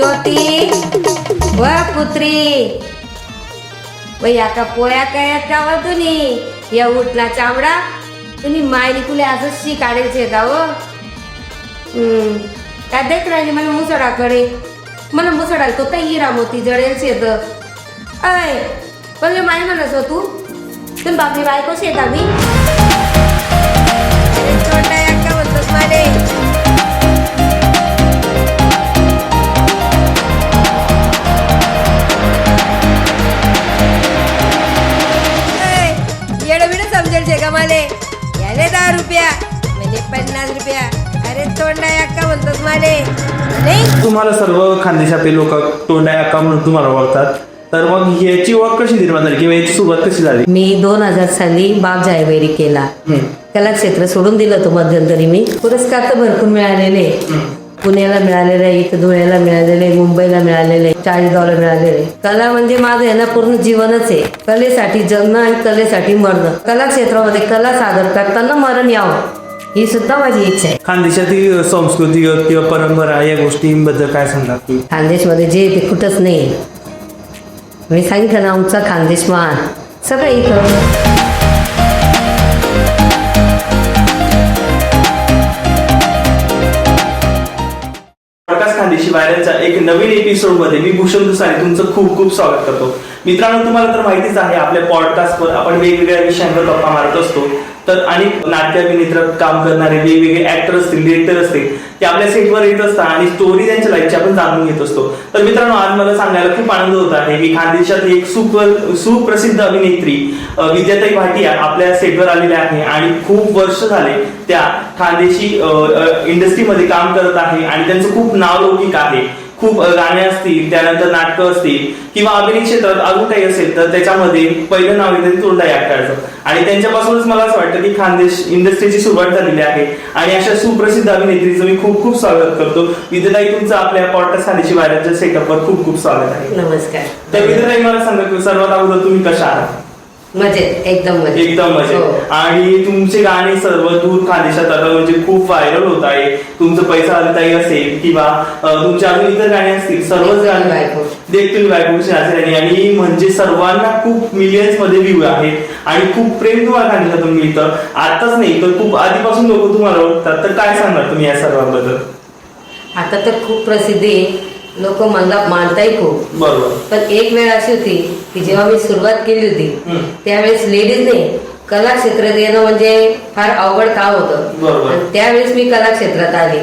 ज्योती व पुत्री वया का पोया काय का तुम्ही या उठला चामडा तुम्ही मायनी तुला असं शी काढायचे का हो काय देख राहिली मला मुसडाकडे मला मुसडाल तो काही हिरा मोती जडेल शेत अय पण माय म्हणत हो तू तुम्ही बापरी बायको शेत आम्ही छोटा का बोलतोस माले समजेल का माले याले 10 रुपया म्हणजे 50 रुपया अरे तोंडा अक्का म्हणतोस माले नाही तुम्हाला सर्व खानदेशातील लोक तोंडा अक्का म्हणून तुम्हाला ओळखतात तर मग याची ओळख कशी निर्माण झाली किंवा याची सुरुवात कशी झाली? मी 2000 साली बाप जायवेरी केला कला क्षेत्र सोडून दिलं तो मध्यंतरी मी पुरस्कार तर भरपूर मिळालेले पुण्याला मिळालेलं आहे इथं धुळ्याला मिळालेलं आहे मुंबईला मिळालेलं आहे $40 मिळालेलं आहे कला म्हणजे माझं आहे ना पूर्ण जीवनच आहे कलेसाठी जगणं आणि कलेसाठी मरणं कला क्षेत्रामध्ये कला सादर करताना मरण यावं ही सुद्धा माझी इच्छा आहे. खानदेशातील संस्कृती किंवा परंपरा या गोष्टींबद्दल काय सांगणार तुम्ही? खानदेशमध्ये जे ते कुठंच नाही मी सांगितलं ना आमचा खानदेश मान सगळं इथं खानदेशी वायरलच्या एक नवीन एपिसोड मध्ये मी भूषण दुसारी तुमचं खूप खूप स्वागत करतो. मित्रांनो, तुम्हाला तर माहितीच आहे आपल्या पॉडकास्टवर आपण वेगवेगळ्या विषयांवर गप्पा मारत असतो. तर अनेक नाट्य अभिनेता काम करणारे वेगवेगळे ऍक्टर असतील डिरेक्टर असतील ते आपल्या सेटवर येत असतात आणि स्टोरी त्यांच्या लाईफची आपण जाणून घेत असतो. तर मित्रांनो, आज मला सांगायला खूप आनंद होत आहे की खानदेशात एक सुप्रसिद्ध अभिनेत्री विद्याताई भाटिया आपल्या सेटवर आलेल्या आहे आणि खूप वर्ष झाले त्या खानदेशी इंडस्ट्रीमध्ये काम करत आहे आणि त्यांचं खूप नावलौकिक आहे. खूप गाणे असतील त्यानंतर नाटकं असतील किंवा अभिनय क्षेत्रात अजून काही असेल तर त्याच्यामध्ये पहिलं नाव येतं तोंडा अक्काचं आणि त्यांच्यापासूनच मला असं वाटतं की खानदेश इंडस्ट्रीची सुरुवात झालेली आहे आणि अशा सुप्रसिद्ध अभिनेत्रीचं मी खूप खूप स्वागत करतो. विद्याताई, तुमचं आपल्या पॉडकास्ट खानदेशी वायरलच्या सेटअपवर खूप खूप स्वागत आहे. नमस्कार. तर विद्याताई, मला सांगा की सर्वात अगोदर तुम्ही कशा आहात? मजेत, एकदम मजेत. आणि तुमचे गाणे सर्व दूर खानदेशात आता म्हणजे खूप व्हायरल होत आहे. तुमचं पैसा आलताई असेल किंवा तुमचे अजून इतर गाणे असतील सर्वच गाणे देखील बायको आणि म्हणजे सर्वांना खूप मिलियन्स मध्ये व्ह्यू आहेत आणि खूप प्रेम तुम्हाला खानदेशातून मिळतं. आताच नाही तर खूप आधीपासून लोक तुम्हाला ओळखतात. तर काय सांगणार तुम्ही या सर्वांबद्दल? आता तर खूप प्रसिद्धी आहे, लोक मला मानताही खूप. बरोबर. पण एक वेळ अशी होती की जेव्हा मी सुरुवात केली होती त्यावेळेस लेडीजने कला क्षेत्रात येणं म्हणजे फार अवघड काम होतं. आणि त्यावेळेस मी कला क्षेत्रात आली.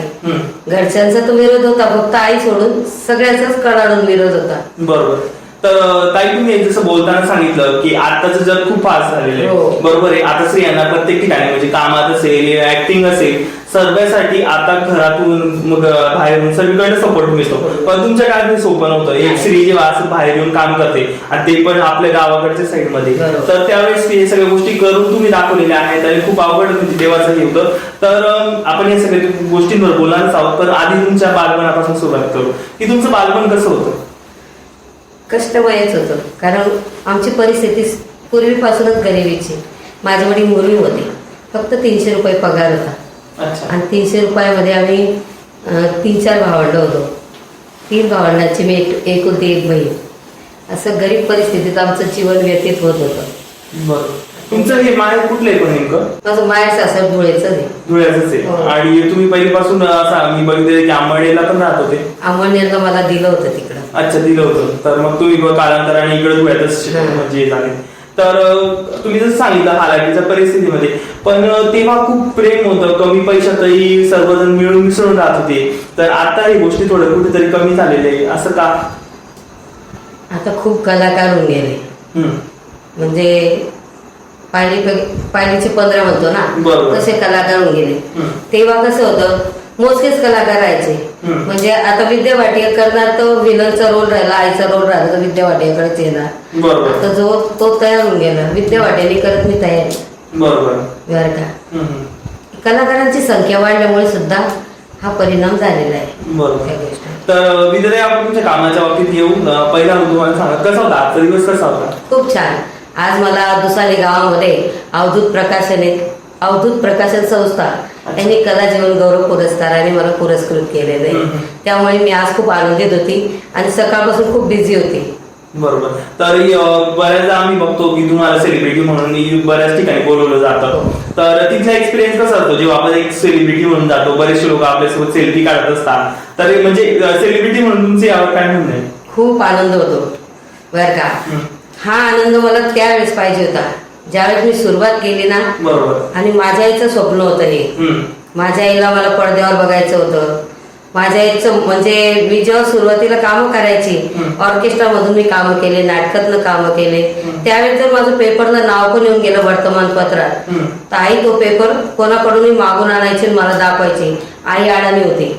घरच्यांचा तो विरोध होता, फक्त आई सोडून सगळ्यांचाच कडाडून विरोध होता. बरोबर. तर ताई, तुम्ही जसं बोलताना सांगितलं की आताचं जग खूप फास्ट झालेलं आहे. बरोबर आहे. आता स्त्रियांना प्रत्येक ठिकाणी म्हणजे कामात असेल ऍक्टिंग असेल सर्वांसाठी आता घरातून मग बाहेरून सगळीकडे सपोर्ट मिळतो. पण तुमच्या काळात सोपं नव्हतं. एक स्त्री जेव्हा असं बाहेर येऊन काम करते आणि ते पण आपल्या गावाकडच्या साईड मध्ये, तर त्यावेळेस हे सगळ्या गोष्टी करून तुम्ही दाखवलेल्या आहेत आणि खूप अवघड म्हणजे देवाचं हे होतं. तर आपण या सगळ्या गोष्टींवर बोलणारच आहोत. तर आधी तुमच्या बालपणापासून सुरुवात करू की तुमचं बालपण कसं होतं? कष्टमयच होतं, कारण आमची परिस्थिती पूर्वीपासूनच गरिबीची. माझे वडील मुली होते, फक्त 300 रुपये पगार होता आणि 300 रुपयामध्ये आम्ही 3-4 भावंड होतो. 3 भावंडांची मी एकुलती एक बहीण. असं गरीब परिस्थितीत आमचं जीवन व्यतीत होत होतं. बरं. तुमचं हे माहेर कुठलं आहे पण नेमकं? माझं माहेर सासर धुळेचं आहे. धुळ्याचंच आहे. आणि तुम्ही पहिल्यापासून असं मी बघितलं की आंबळनेरला पण राहत होते. आंबळनेरला मला दिलं होतं तिकडं. अच्छा, दिलं होतं. तर मग तुम्ही कालांतराने इकडे धुळ्यातच म्हणजे झाले. तर तुम्ही जसं सांगितलं हालाकीच्या परिस्थितीमध्ये, पण तेव्हा खूप प्रेम होतं, कमी पैशातही सर्वजण मिळून मिसळून राहत होते. तर आता ही गोष्टी थोडं कुठेतरी कमी झालेली आहे, असं का? आता खूप कलाकार होऊन गेले. म्हणजे पायरीचे 15 म्हणतो ना, तसे कलाकार होऊन गेले. तेव्हा कसं होतं, मोजकेच कलाकार राहायचे. म्हणजे आता विद्या भाटिया करणार तर विलनचा रोल राहिला, आईचा रोल राहिला तर विद्या भाटियाकडेच येणार. आता जो तो तयार होऊन गेला, विद्या भाटियाने करत मी तयारी. बरं का? कलाकारांची संख्या वाढल्यामुळे सुद्धा हा परिणाम झालेला आहे. तर विद्या, आपण तुमच्या कामाच्या बाबतीत येऊन पहिला तुम्हाला सांगा कसा होता आजचा दिवस, कसा होता? खूप छान. आज मला दुसाली गावामध्ये अवधूत प्रकाशन संस्था त्यांनी कला जीवन गौरव पुरस्काराने मला पुरस्कृत केलेलं आहे. त्यामुळे मी आज खूप आनंदित होती आणि सकाळपासून खूप बिझी होती. बरोबर. तर बऱ्याचदा आम्ही बघतो की तुम्हाला सेलिब्रिटी म्हणून बऱ्याच ठिकाणी बोलवलं जातं. तर तिथला एक्सपिरियन्स कसा असतो जेव्हा आपण एक सेलिब्रिटी म्हणून जातो? बरेचसे लोक आपल्यासोबत सेल्फी काढत असतात. तर म्हणजे सेलिब्रिटी म्हणून तुमचे यावर काय म्हणणं आहे? खूप आनंद होतो बरं का. हा आनंद मला त्यावेळेस पाहिजे होता ज्यावेळेस मी सुरुवात केली ना. बरोबर. आणि माझ्या आईचं स्वप्न होतं हे. माझ्या आईला मला पडद्यावर बघायचं होतं. माझ्या आईचं म्हणजे मी जेव्हा सुरुवातीला कामं करायची ऑर्केस्ट्रा मधून मी कामं केले, नाटकातनं कामं केले, त्यावेळेस जर माझं पेपरला नाव पण येऊन गेलं वर्तमानपत्रात तर आई तो पेपर कोणाकडूनही मागून आणायची मला दाखवायची. आई अडाणी होती.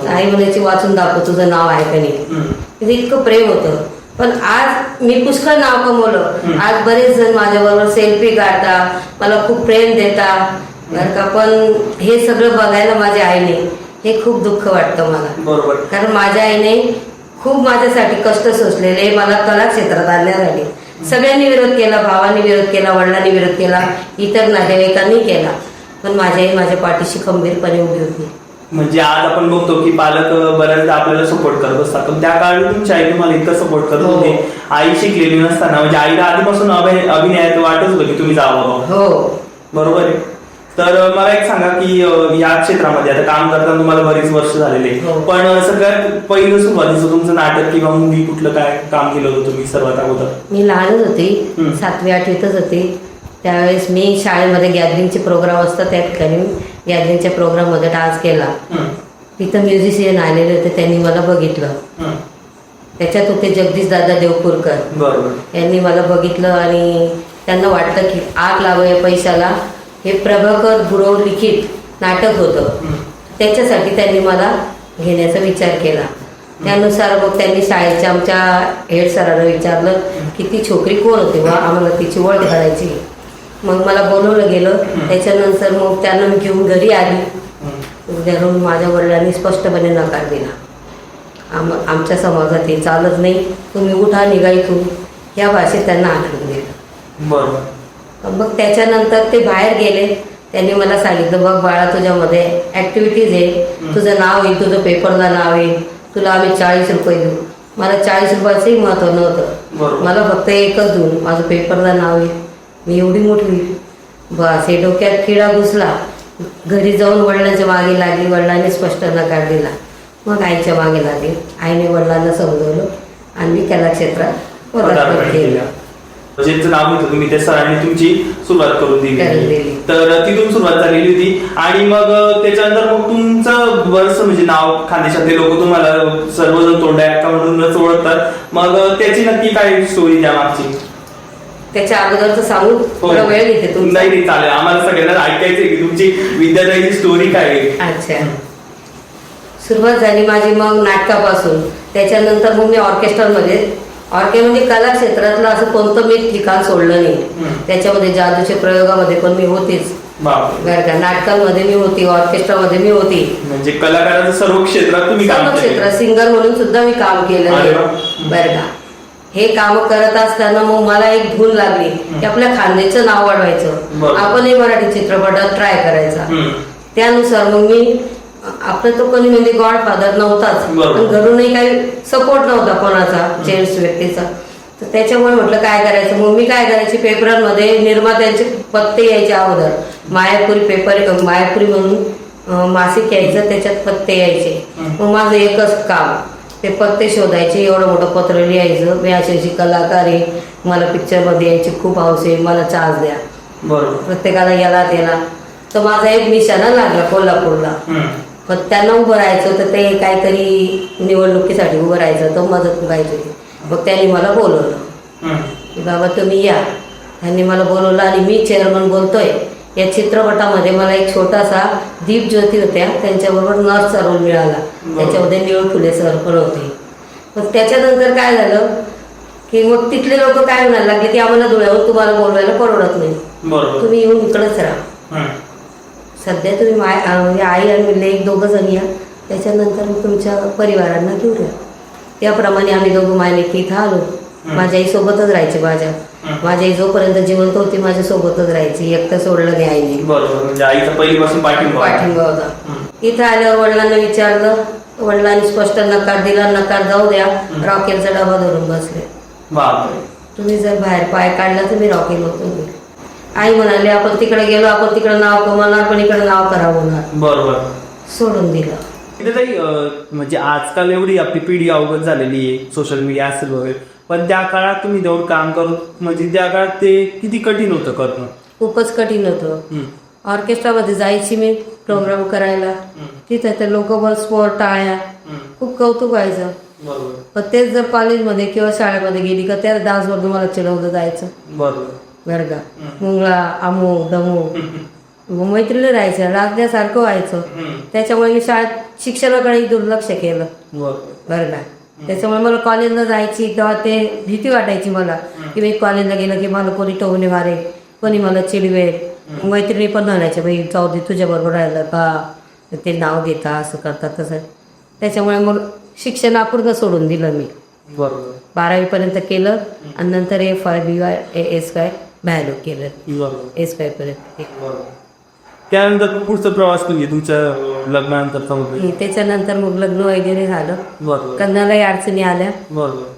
आई म्हणायची वाचून दाखव तुझं नाव आहे का नाही. इतकं प्रेम होतं. पण आज मी पुष्कळ नाव कमवलं. आज बरेच जण माझ्याबरोबर सेल्फी काढतात, मला खूप प्रेम देतात बरं का. पण हे सगळं बघायला माझ्या आईने हे खूप दुःख वाटतं मला. बरोबर. कारण माझ्या आईने खूप माझ्यासाठी कष्ट सोसलेले, मला कला क्षेत्रात आणण्यासाठी. सगळ्यांनी विरोध केला, भावांनी विरोध केला, वडिलांनी विरोध केला, इतर नातेवाईकांनी केला, पण माझी आई माझ्या पाठीशी खंबीरपणे उभी होती. म्हणजे आज आपण बघतो की पालक बऱ्याचदा आपल्याला सपोर्ट करत असतात, पण त्या काळी तुमच्या आईने मला इतकं सपोर्ट करत होते. आई शिकलेली नसताना म्हणजे आईला आधीपासून अभिनयात वाटत होतं की तुम्ही जावं. हो बरोबर आहे. तर मला एक सांगा की या क्षेत्रामध्ये आता काम करताना तुम्हाला बरीच वर्ष झालेले, पण सगळ्यात पहिलं सुरुवातीचं तुमचं नाटक किंवा मूवी कुठलं काय काम केलं होतं तुम्ही सर्वात अगोदर? मी लहानच होती, 7वी-8वीतच होती. त्यावेळेस मी शाळेमध्ये गॅदरिंगचे प्रोग्राम असतात, त्या ठिकाणी गॅदरिंगच्या प्रोग्राम मध्ये डान्स केला. तिथं म्युझिशियन आलेले होते, त्यांनी मला बघितलं. त्याच्यात होते जगदीश दादा देवपूरकर. बरोबर. यांनी मला बघितलं आणि त्यांना वाटलं की आग लावूया पैशाला हे प्रभाकर गुरव लिखित नाटक होतं. त्याच्यासाठी त्यांनी मला घेण्याचा विचार केला. त्यानुसार मग त्यांनी शाळेच्या आमच्या हेड सरांना विचारलं की ती छोकरी कोण होती बा, आम्हाला तिची ओळख करायची. मग मला बोलवलं गेलं. त्याच्यानंतर मग त्यांना मी घेऊन घरी आली. घरून माझ्या वडिलांनी स्पष्टपणे नकार दिला. आमच्या समाजात हे चालत नाही, तुम्ही उठा निघा इथून, या भाषेत त्यांना आठवून दिलं. बरोबर. मग त्याच्यानंतर ते बाहेर गेले. त्यांनी मला सांगितलं बघ बाळा तुझ्यामध्ये ऍक्टिव्हिटीज आहे, तुझं नाव येईल, तुझं पेपरला नाव येईल, तुला आम्ही 40 रुपये देऊ. मला 40 रुपयाचंही महत्व नव्हतं. मला फक्त एकच देऊन माझं पेपरला नाव येईल, मी एवढी मोठी होईल बस. हे डोक्यात किडा घुसला. घरी जाऊन वडिलांच्या मागे लागली. वडिलांनी स्पष्ट नकार दिला. मग आईच्या मागे लागली. आईने वडिलांना समजवलं आणि मी कला क्षेत्रात पदार्पण केलं. ज्यांचं नाव घेतो तुम्ही त्या सरांनी तुमची सुरुवात करून दिली. तर तिथून सुरुवात झालेली होती. आणि मग त्याच्यानंतर मग तुमचं बरंच म्हणजे नाव खानदेशातले लोक तुम्हाला सर्वजण तोंडा का म्हणूनच ओळखतात. मग त्याची नक्की काय स्टोरी त्या मागची? त्याच्या अगोदरचं सांगू? थोडा वेळ घेते तुम्ही? नाही चालेल, आम्हाला सगळ्यांना ऐकायचंय की तुमची विद्यार्थ्याची स्टोरी काय आहे. अच्छा. सुरुवात झाली माझी मग नाटकापासून. त्याच्यानंतर मग मी ऑर्केस्ट्रामध्ये म्हणजे कला क्षेत्रातलं असं कोणतं मी ठिकाण सोडलं नाही. त्याच्यामध्ये जादूच्या प्रयोगामध्ये पण मी होतीच बरं का. नाटकांमध्ये मी होती, ऑर्केस्ट्रामध्ये मी होती. म्हणजे कलाकाराचं सर्व क्षेत्रात तुम्ही सर्व क्षेत्रात सिंगर म्हणून सुद्धा मी काम केलं बरं का. हे काम करत असताना मग मला एक धून लागली की आपल्या खानदेशचं नाव वाढवायचं, आपणही मराठी चित्रपटात ट्राय करायचा. त्यानुसार मग मी आपलं तो कोणी म्हणजे गॉडफादर नव्हताच, पण घरूनही काही सपोर्ट नव्हता कोणाचा, जेंट्स व्यक्तीचा. तर त्याच्यामुळे म्हटलं काय करायचं. मग मी काय करायची, पेपरांमध्ये निर्मात्यांचे पत्ते यायचे अगोदर. मायापुरी म्हणून मासिक यायचं, त्याच्यात पत्ते यायचे. मग माझं एकच काम ते पत्ते शोधायचे, एवढं मोठं पत्र लिहायचं, मी अशी कलाकार आहे, मला पिक्चरमध्ये यायची खूप हौस आहे, मला चान्स द्या. प्रत्येकाला याला त्याला. तर माझा एक निशाणा लागला कोल्हापूरला. पण त्यांना उभं राहायचं तर ते काहीतरी निवडणुकीसाठी उभं राहायचं, तर मदत पाहिजे. मग त्यांनी मला बोलवलं की बाबा तुम्ही या. त्यांनी मला बोलवलं आणि मी चेअरमन बोलतोय. या चित्रपटामध्ये मला एक छोटासा दीप ज्योती होत्या, त्यांच्याबरोबर नर्सचा रोल मिळाला. त्याच्यामध्ये निळू फुले सर पण होते. मग त्याच्यानंतर काय झालं की मग तिथले लोक काय म्हणायला लागले की आम्हाला धुळ्यावर तुम्हाला बोलवायला परवडत नाही, तुम्ही येऊन इकडंच राहा. सध्या तुम्ही आई आणि लेक दोघं जण या, त्याच्यानंतर मग तुमच्या परिवारांना घेऊन या. त्याप्रमाणे आम्ही दोघं मायलेकी इथं आलो. माझ्या आई सोबतच राहायचे माझ्या. माझी आई जोपर्यंत जिवंत होती माझ्या सोबतच राहायची, एकटं सोडलं नाही आईने. बरोबर, म्हणजे आईचा पहिलीपासून पाठिंबा होता. इथं आल्यावर वडिलांना विचारलं, वडिलांनी स्पष्ट नकार दिला, नकार जाऊ द्या, रॉकेलचा डबा धरून बसले. बापरे. तुम्ही जर बाहेर पाय काढला तर मी रॉकेल होतो. आई म्हणाली आपण तिकडे गेलो, आपण तिकडे नाव कमवणार, पण इकडे नाव खराब होणार. बरोबर, सोडून दिलं. म्हणजे आजकाल एवढी आपली पिढी अवगत झालेली आहे, सोशल मीडिया असेल वगैरे, पण त्या काळात तुम्ही जेवढं काम करत, म्हणजे त्या काळात ते किती कठीण होतं करणं? खूपच कठीण होतं. ऑर्केस्ट्रामध्ये जायची मी प्रोग्राम करायला, तिथे ते लोक बस स्पोर्ट टाळ्या, खूप कौतुक व्हायचं. पण तेच जर कॉलेजमध्ये किंवा शाळेमध्ये गेली का त्या डान्सवर तुम्हाला चिडवलं जायचं. बरं का, मुंगळा अमुक दमुक, मैत्रिणी राहायचं, लाजण्यासारखं व्हायचं. त्याच्यामुळे मी शाळेत शिक्षणाकडे दुर्लक्ष केलं. बरं का, त्याच्यामुळे मला कॉलेजला जायची तेव्हा ते भीती वाटायची मला, की मी कॉलेजला गेलं की मला कोणी टोमणे मारेल, कोणी मला चिडवेल. मैत्रिणी पण म्हणायच्या बाई जाऊ दे तुझ्या बरोबर राहिलं का, ते नाव घेता असं करतात तसं. त्याच्यामुळे मग शिक्षण अपूर्ण सोडून दिलं मी. 12वी केलं आणि नंतर FYBY SY बाहेर केलं, SY पर्यंत. त्यानंतर पुढचा प्रवास म्हणजे तुमच्या लग्नानंतर? त्याच्यानंतर मग लग्न वगैरे झालं, लग्नालाही अडचणी आल्या,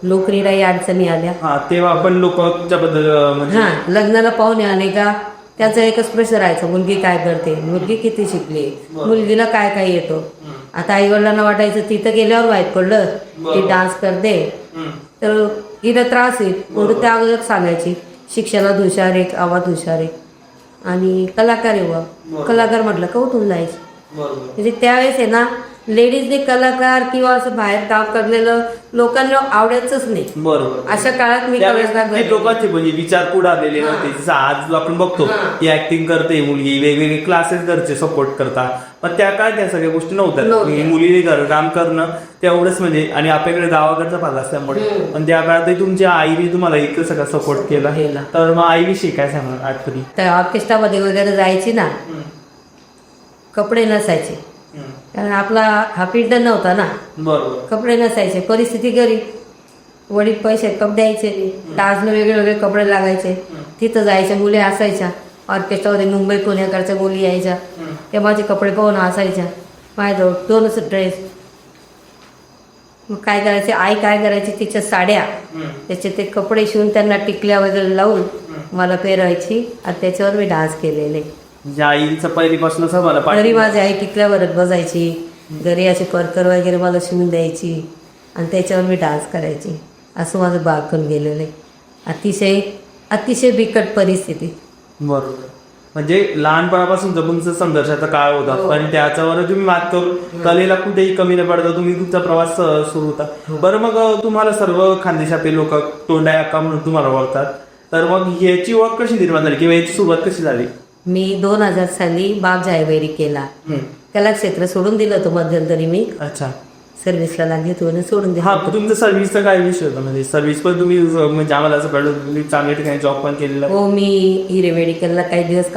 नोकरीलाही अडचणी आल्या. तेव्हा आपण लोक तुमच्याबद्दल लग्नाला पाहुणे आले का त्याचा एकच प्रश्न राहायचा, मुलगी काय करते, मुलगी किती शिकली, मुलगीला काय काय येतो. आता आई वडिलांना वाटायचं तिथं गेल्यावर माहीत पडलं की डान्स करते तर हिला त्रास येईल, म्हणून त्या अगोदर सांगायची शिक्षणात हुशार आहे, आवाज हुशार आहे आणि कलाकार आहे व कलाकार म्हटलं का उठून जायची. म्हणजे त्यावेळेस आहे ना लेडीजने कलाकार किंवा असं बाहेर काम करलेलं लोकांना आवडायचंच नाही. बरोबर, अशा काळात मी लोकांचे म्हणजे विचार पुढे आलेले नव्हते. जसं आज आपण बघतो की ऍक्टिंग करते मुलगी, वेगवेगळे क्लासेस घरचे सपोर्ट करतात, पण त्या काळात त्या सगळ्या गोष्टी नव्हत्या. मुलीने काम करणं तेवढंच म्हणजे, आणि आपल्याकडे गावाकडचा भाग असल्यामुळे. पण त्या काळात तुमच्या आईने तुम्हाला इतकं सगळं सपोर्ट केला, तर मग आईविषयी काय सांगणार आठवणी? तर ऑर्केस्ट्रामध्ये वगैरे जायची ना, कपडे नसायचे कारण आपला हा पिंड नव्हता ना. बरोबर, कपडे नसायचे, परिस्थिती गरीब, वडील पैसे कप द्यायचे, डान्सला वेगळे वेगळे कपडे लागायचे. तिथं जायच्या मुली असायच्या ऑर्केस्ट्रामध्ये, मुंबई पुण्याकडच्या मुली यायच्या, त्या माझे कपडे पाहून असायच्या. माझ्याजवळ 2च ड्रेस. मग काय करायचे, आई काय करायची तिच्या साड्या त्याचे ते कपडे शिवून त्यांना टिकल्या वगैरे लावून मला पेरायची आणि त्याच्यावर मी डान्स केलेले. आईचं पहिलीपासून घरी माझी आई टिकल्यावरच बसायची, घरी असे परकर वगैरे मला शिवून द्यायची आणि त्याच्यावर मी डान्स करायची. असं माझं बाळपण गेलेलं आहे. अतिशय अतिशय बिकट परिस्थिती. बरोबर, म्हणजे लहानपणापासून तुमचा संघर्षाचा काळ होता, पण त्याच्यावर तुम्ही मात करून कलेला कुठेही कमी न पडता तुम्ही तुमचा प्रवास सुरू होता. बरं, मग तुम्हाला सर्व खानदेशातील लोक तोंडा अक्का म्हणून तुम्हाला ओळखतात, तर मग याची ओळख कशी निर्माण झाली किंवा याची सुरुवात कशी झाली? मी 2000 साली बाप जायवैरी केला. कलाक्षेत्र सोडून दिलं होतं मध्यंतरी मी. अच्छा, सर्व्हिसला लागली होती सोडून दिलं. हा, तुमचं सर्व्हिसचा काय विषय होता? म्हणजे सर्व्हिस पण तुम्ही म्हणजे आम्हाला असं कळलं तुम्ही चांगल्या ठिकाणी जॉब पण केलेला? हो, मी हिरे मेडिकलला काही दिवस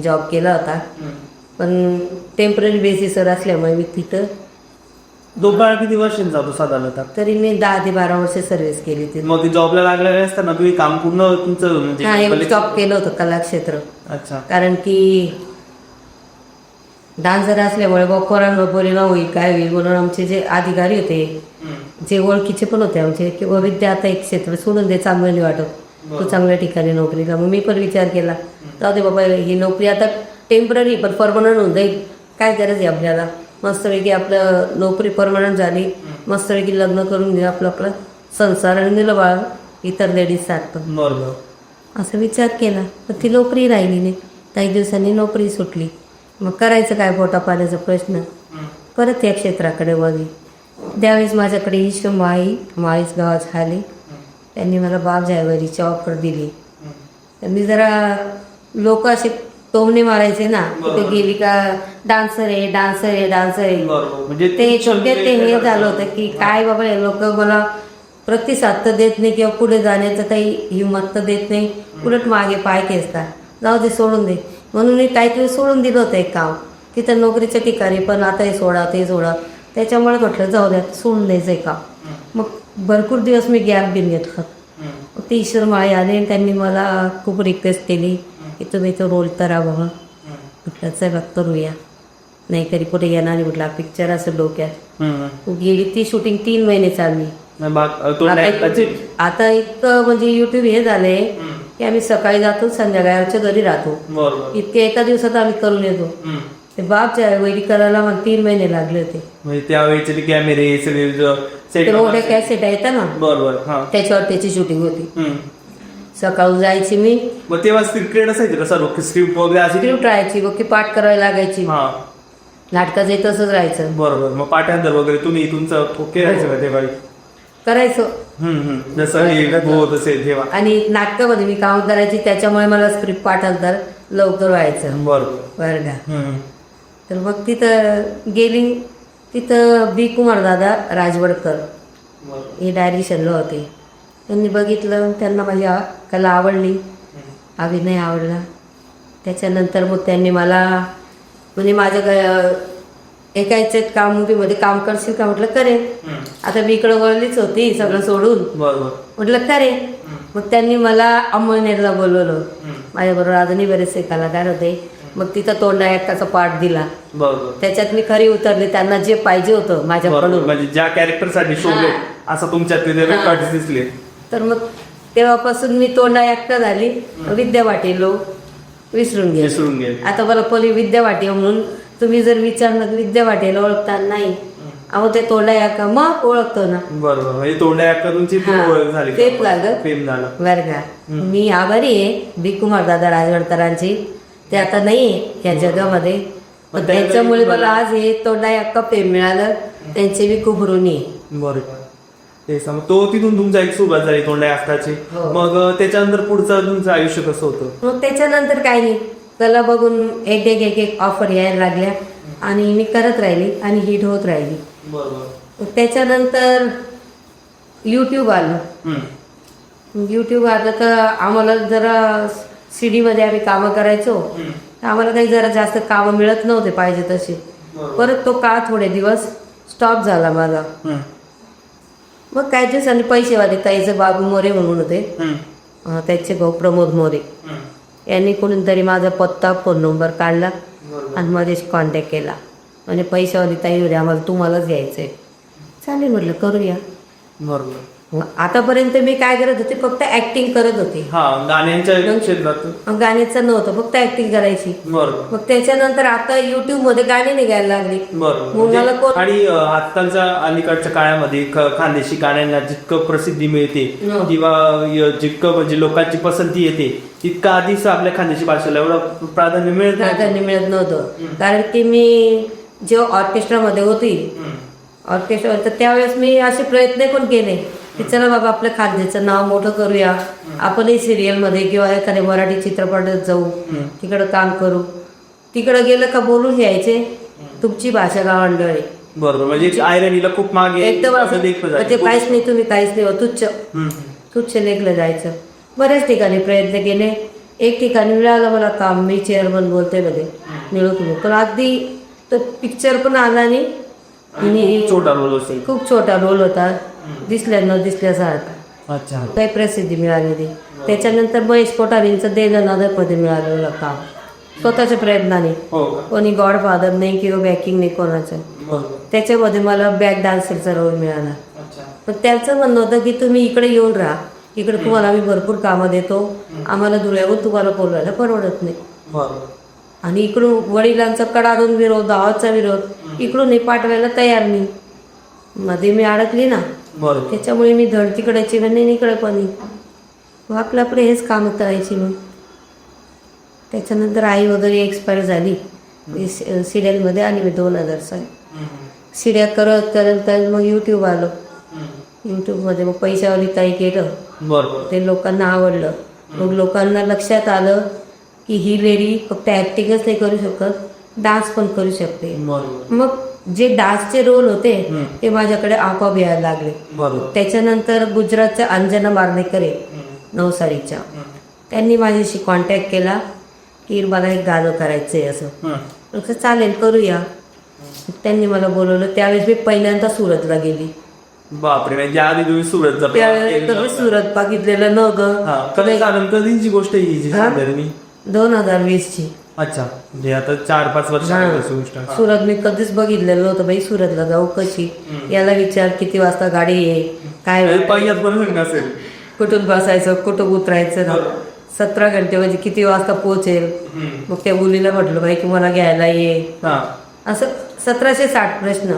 जॉब केला होता, पण टेम्पररी बेसिसवर असल्यामुळे मी तिथं. दोघा किती वर्षांनी जातो साधारणतः? तरी मी 10 ते 12 वर्ष सर्व्हिस केली होती. मग जॉबला लागलेले असताना तुम्ही काम पूर्ण तुमचं म्हणजे जॉब केलं होतं कलाक्षेत्र. अच्छा, कारण की डान्सर असल्यामुळे पोरांवर परिणाम होईल काय होईल म्हणून आमचे जे अधिकारी होते, जे ओळखीचे पण होते आमचे, किंवा विद्या आता एक क्षेत्र सोडून दे, चांगलं नाही वाटत, तू चांगल्या ठिकाणी नोकरीला. मग मी पण विचार केला जाऊ दे बाबा, ही नोकरी आता टेम्पररी पण परमनंट होऊन जाईल, काय गरज आहे आपल्याला. मस्तपैकी आपलं नोकरी परमनंट झाली, मस्तपैकी लग्न करून घे, आपलं आपलं संसार आणि दिलं बाळ इतर लेडीज सारखं. बरोबर, असं विचार केला, पण ती नोकरी राहिली नाही. काही दिवसांनी नोकरी सुटली. मग करायचं काय, पोटा पाण्याचा प्रश्न. परत या क्षेत्राकडे बघली. त्यावेळेस माझ्याकडे ईश्वर माळीच गावात आले. त्यांनी मला बाप जायवरीची ऑफर दिली. त्यांनी जरा लोक असे टोमणे मारायचे ना, कुठे गेली का डान्सर आहे डान्सर आहे डान्सर आहे, म्हणजे ते हे झालं होतं की काय बाबा हे लोक मला प्रतिसाद तर देत नाही किंवा पुढे जाण्याचं काही हिंमत तर देत नाही, उलट मागे पाय खेचतात. जाऊ दे, सोडून दे म्हणून मी काहीतरी सोडून दिलं होतं एक काम तिथं नोकरीच्या ठिकाणी, पण आता हे सोडा ते सोडा. त्याच्यामुळे म्हटलं जाऊ द्या, सोडून द्यायचं आहे काम. मग भरपूर दिवस मी गॅप घेऊन घेतलं. ते ईश्वर माळे आले आणि त्यांनी मला खूप रिक्वेस्ट केली की तुम्ही तो रोल करा बाबा. म्हटलं चला करूया, नाही तरी कुठे येणार नाही म्हटलं, पिक्चर असं डोक्यात. गेली ती शूटिंग 3 महिने चालली. आता इतकं म्हणजे युट्यूब हे झालंय की आम्ही सकाळी जातो संध्याकाळच्या घरी राहतो, इतके एका दिवसात आम्ही करून येतो. ते बापच्या वेळी करायला मला 3 महिने लागले होते. म्हणजे त्यावेळेचे कॅमेरे सगळे मोठ्या कॅसेट आहेत ना, बरोबर, त्याच्यावर त्याची शूटिंग होती. सकाळी जायची मी, मग तेव्हा स्क्रिप्ट असायची का सर्व, स्क्रिप्ट वगैरे स्क्रिप्ट राहायची बघ, की पाठ करायला लागायची. नाटकाचं तसंच राहायचं. बरोबर. मग पाठांतर वगैरे तुम्ही तुमचं करायचं का तेव्हा? करायचो जसं हे होत असेल तेव्हा. आणि नाटकामध्ये मी काम करायची, त्याच्यामुळे मला स्क्रिप्ट पाठांतर लवकर व्हायचं. बरं का. तर मग तिथं गेली, तिथं बी कुमार दादा राजवडकर हे डायरेक्शनला होते. त्यांनी बघितलं, त्यांना माझी कला आवडली, अभिनय आवडला. त्याच्यानंतर मग त्यांनी मला म्हणजे माझ्या एका याच्यात काम मूवीमध्ये काम करशील का म्हटलं करेन. आता मी इकडं वळलीच होती सगळं सोडून, म्हटलं करेन. मग त्यांनी मला अंमळनेरला बोलवलं, माझ्याबरोबर अजूनही बरेचसे कलाकार होते. मग तिथं तोंडा एकटाचा पाठ दिला, त्याच्यात मी खरी उतरली. त्यांना जे पाहिजे होतं माझ्याकडून, म्हणजे ज्या कॅरेक्टरसाठी शोधले असं तुमच्यात दिसले. तर मग तेव्हापासून मी तोंडा एकटा झाली. विद्या वाटेलो विसरून गेले. आता बरं पली विद्या वाटे म्हणून तुम्ही जर विचारलं विद्या वाटेला ओळखता नाही, अहो ते तोंडा याका मग ओळखतो ना. बरोबर. म्हणजे तोंडा याका तुमची ओळख झाली, तेच लागलं फेम झालं. बरं का. मी आभारी आहे बी कुमार दादा राजवडकरांची. ते आता नाहीये या जगामध्ये, पण त्यांच्यामुळे मला आज हे तोंडा याका फेम मिळालं. त्यांचे मी खूप ऋणी आहे. बरोबर. तेच मग तो तिथून तुमचा एक सुरुवात झाली तोंडा याकाची. मग त्याच्यानंतर पुढचं तुमचं आयुष्य कसं होतं? मग त्याच्यानंतर काही नाही, त्याला बघून एक ऑफर यायला लागल्या आणि मी करत राहिली आणि हिट होत राहिली. त्याच्यानंतर युट्यूब आलं. युट्यूब आलं तर आम्हाला जरा CD मध्ये आम्ही कामं करायचो, तर आम्हाला काही जरा जास्त कामं मिळत नव्हते पाहिजे तसे. परत तो काळ थोडे दिवस स्टॉप झाला माझा. मग काही दिवसांनी पैसेवाले ताईचं बाबू मोरे म्हणून होते, त्याचे भाऊ प्रमोद मोरे यांनी कोणीतरी माझा पत्ता फोन नंबर काढला आणि मध्येच कॉन्टॅक्ट केला. म्हणजे पैशावाली ताई होते, आम्हाला तुम्हालाच घ्यायचंय. चालेल म्हटलं करूया. बरोबर. आतापर्यंत मी काय करत होते, फक्त ऍक्टिंग करत होते. गाण्याच्या क्षेत्रात गाण्याचं नव्हतं, फक्त ऍक्टिंग करायची. बरोबर. मग त्याच्यानंतर आता युट्यूब मध्ये गाणी निघायला लागली. बरोबर. आणि आजकालच्या अलीकडच्या काळामध्ये खानदेशी गाण्यांना जितकं प्रसिद्धी मिळते किंवा जितकं म्हणजे लोकांची पसंती येते, तितकं आधीच आपल्या खानदेशी भाषेला एवढं प्राधान्य मिळत नव्हतं. कारण की मी जेव्हा ऑर्केस्ट्रामध्ये होती, ऑर्केस्ट्रा, तर त्यावेळेस मी असे प्रयत्न पण केले की चला बाबा आपल्या खानदेशचं नाव मोठं करूया, आपणही सिरियलमध्ये किंवा एखाद्या मराठी चित्रपटात जाऊ, तिकडं काम करू. तिकडं गेलं का बोलून घ्यायचे तुमची भाषा गावंढळ आहे. बरोबर. म्हणजे आयरनीला खूप मागे एकदम ते काहीच नाही, तुम्ही काहीच नाही, तुच्छ लेखलं जायचं. बऱ्याच ठिकाणी प्रयत्न केले. एक ठिकाणी मिळालं मला काम, मी चेअरमन बोलते मध्ये निळू, पण अगदी तो पिक्चर पण आला नाही आणि खूप छोटा रोल होता, दिसल्या न दिसल्यासारखा. काही प्रसिद्धी मिळाली नाही. त्याच्यानंतर महेश कोठारींचं देणं मध्ये मिळालेलं काम स्वतःच्या प्रयत्नाने, कोणी गॉडफादर नाही किंवा बॅकिंग नाही कोणाचं. त्याच्यामध्ये मला बॅक डान्सरचा रोल मिळाला. पण त्यांचं म्हणणं होतं की तुम्ही इकडे येऊन राहा, इकडे तुम्हाला आम्ही भरपूर कामं देतो, आम्हाला धुळ्याहून तुम्हाला बोलवायला परवडत नाही. आणि इकडून वडिलांचा कडाडून विरोध, गावाचा विरोध, इकडून हे पाठवायला तयार नाही. मध्ये मी अडकली ना, त्याच्यामुळे मी धड तिकडेची नाही, इकडे पण आपलं आपलं हेच काम करायची. मग त्याच्यानंतर आई वगैरे एक्सपायर झाली. सिरियलमध्ये आली मी 2000 साली. सिरियल करत करत मग युट्यूब आलो. युट्यूबमध्ये मग पैशावाली ताई केलं, ते लोकांना आवडलं. मग लोकांना लक्षात आलं की ही लेडी फक्त ऍक्टिंगच नाही करू शकत, डान्स पण करू शकते. मग जे डान्सचे रोल होते ते माझ्याकडे आपोआप यायला लागले. त्याच्यानंतर गुजरातच्या अंजना मार्नेकर नवसारीच्या, त्यांनी माझ्याशी कॉन्टॅक्ट केला की मला एक गाणं करायचंय असं. चालेल करूया. त्यांनी मला बोलवलं. त्यावेळेस मी पहिल्यांदा सुरतला गेली. बापरे, म्हणजे आधी तुम्ही सुरत त्यावेळेस सुरत बघितलेलं न ग. कधी झालं, कधीची गोष्ट आहे ही जी सांगताय मी? 2020ची. अच्छा, म्हणजे आता 4-5 वर्षांची गोष्ट आहे. सुरत मी कधीच बघितलेलं नव्हतं बाई. सुरतला जाऊ कशी, याला विचार किती वाजता गाडी आहे, काय पहिल्याच पण असेल, कुठून बसायचं कुठं उतरायचं, 17 घंटे म्हणजे किती वाजता पोहोचेल. मग त्या मुलीला म्हटलं बाई की मला घ्यायला ये, असं 1760 प्रश्न.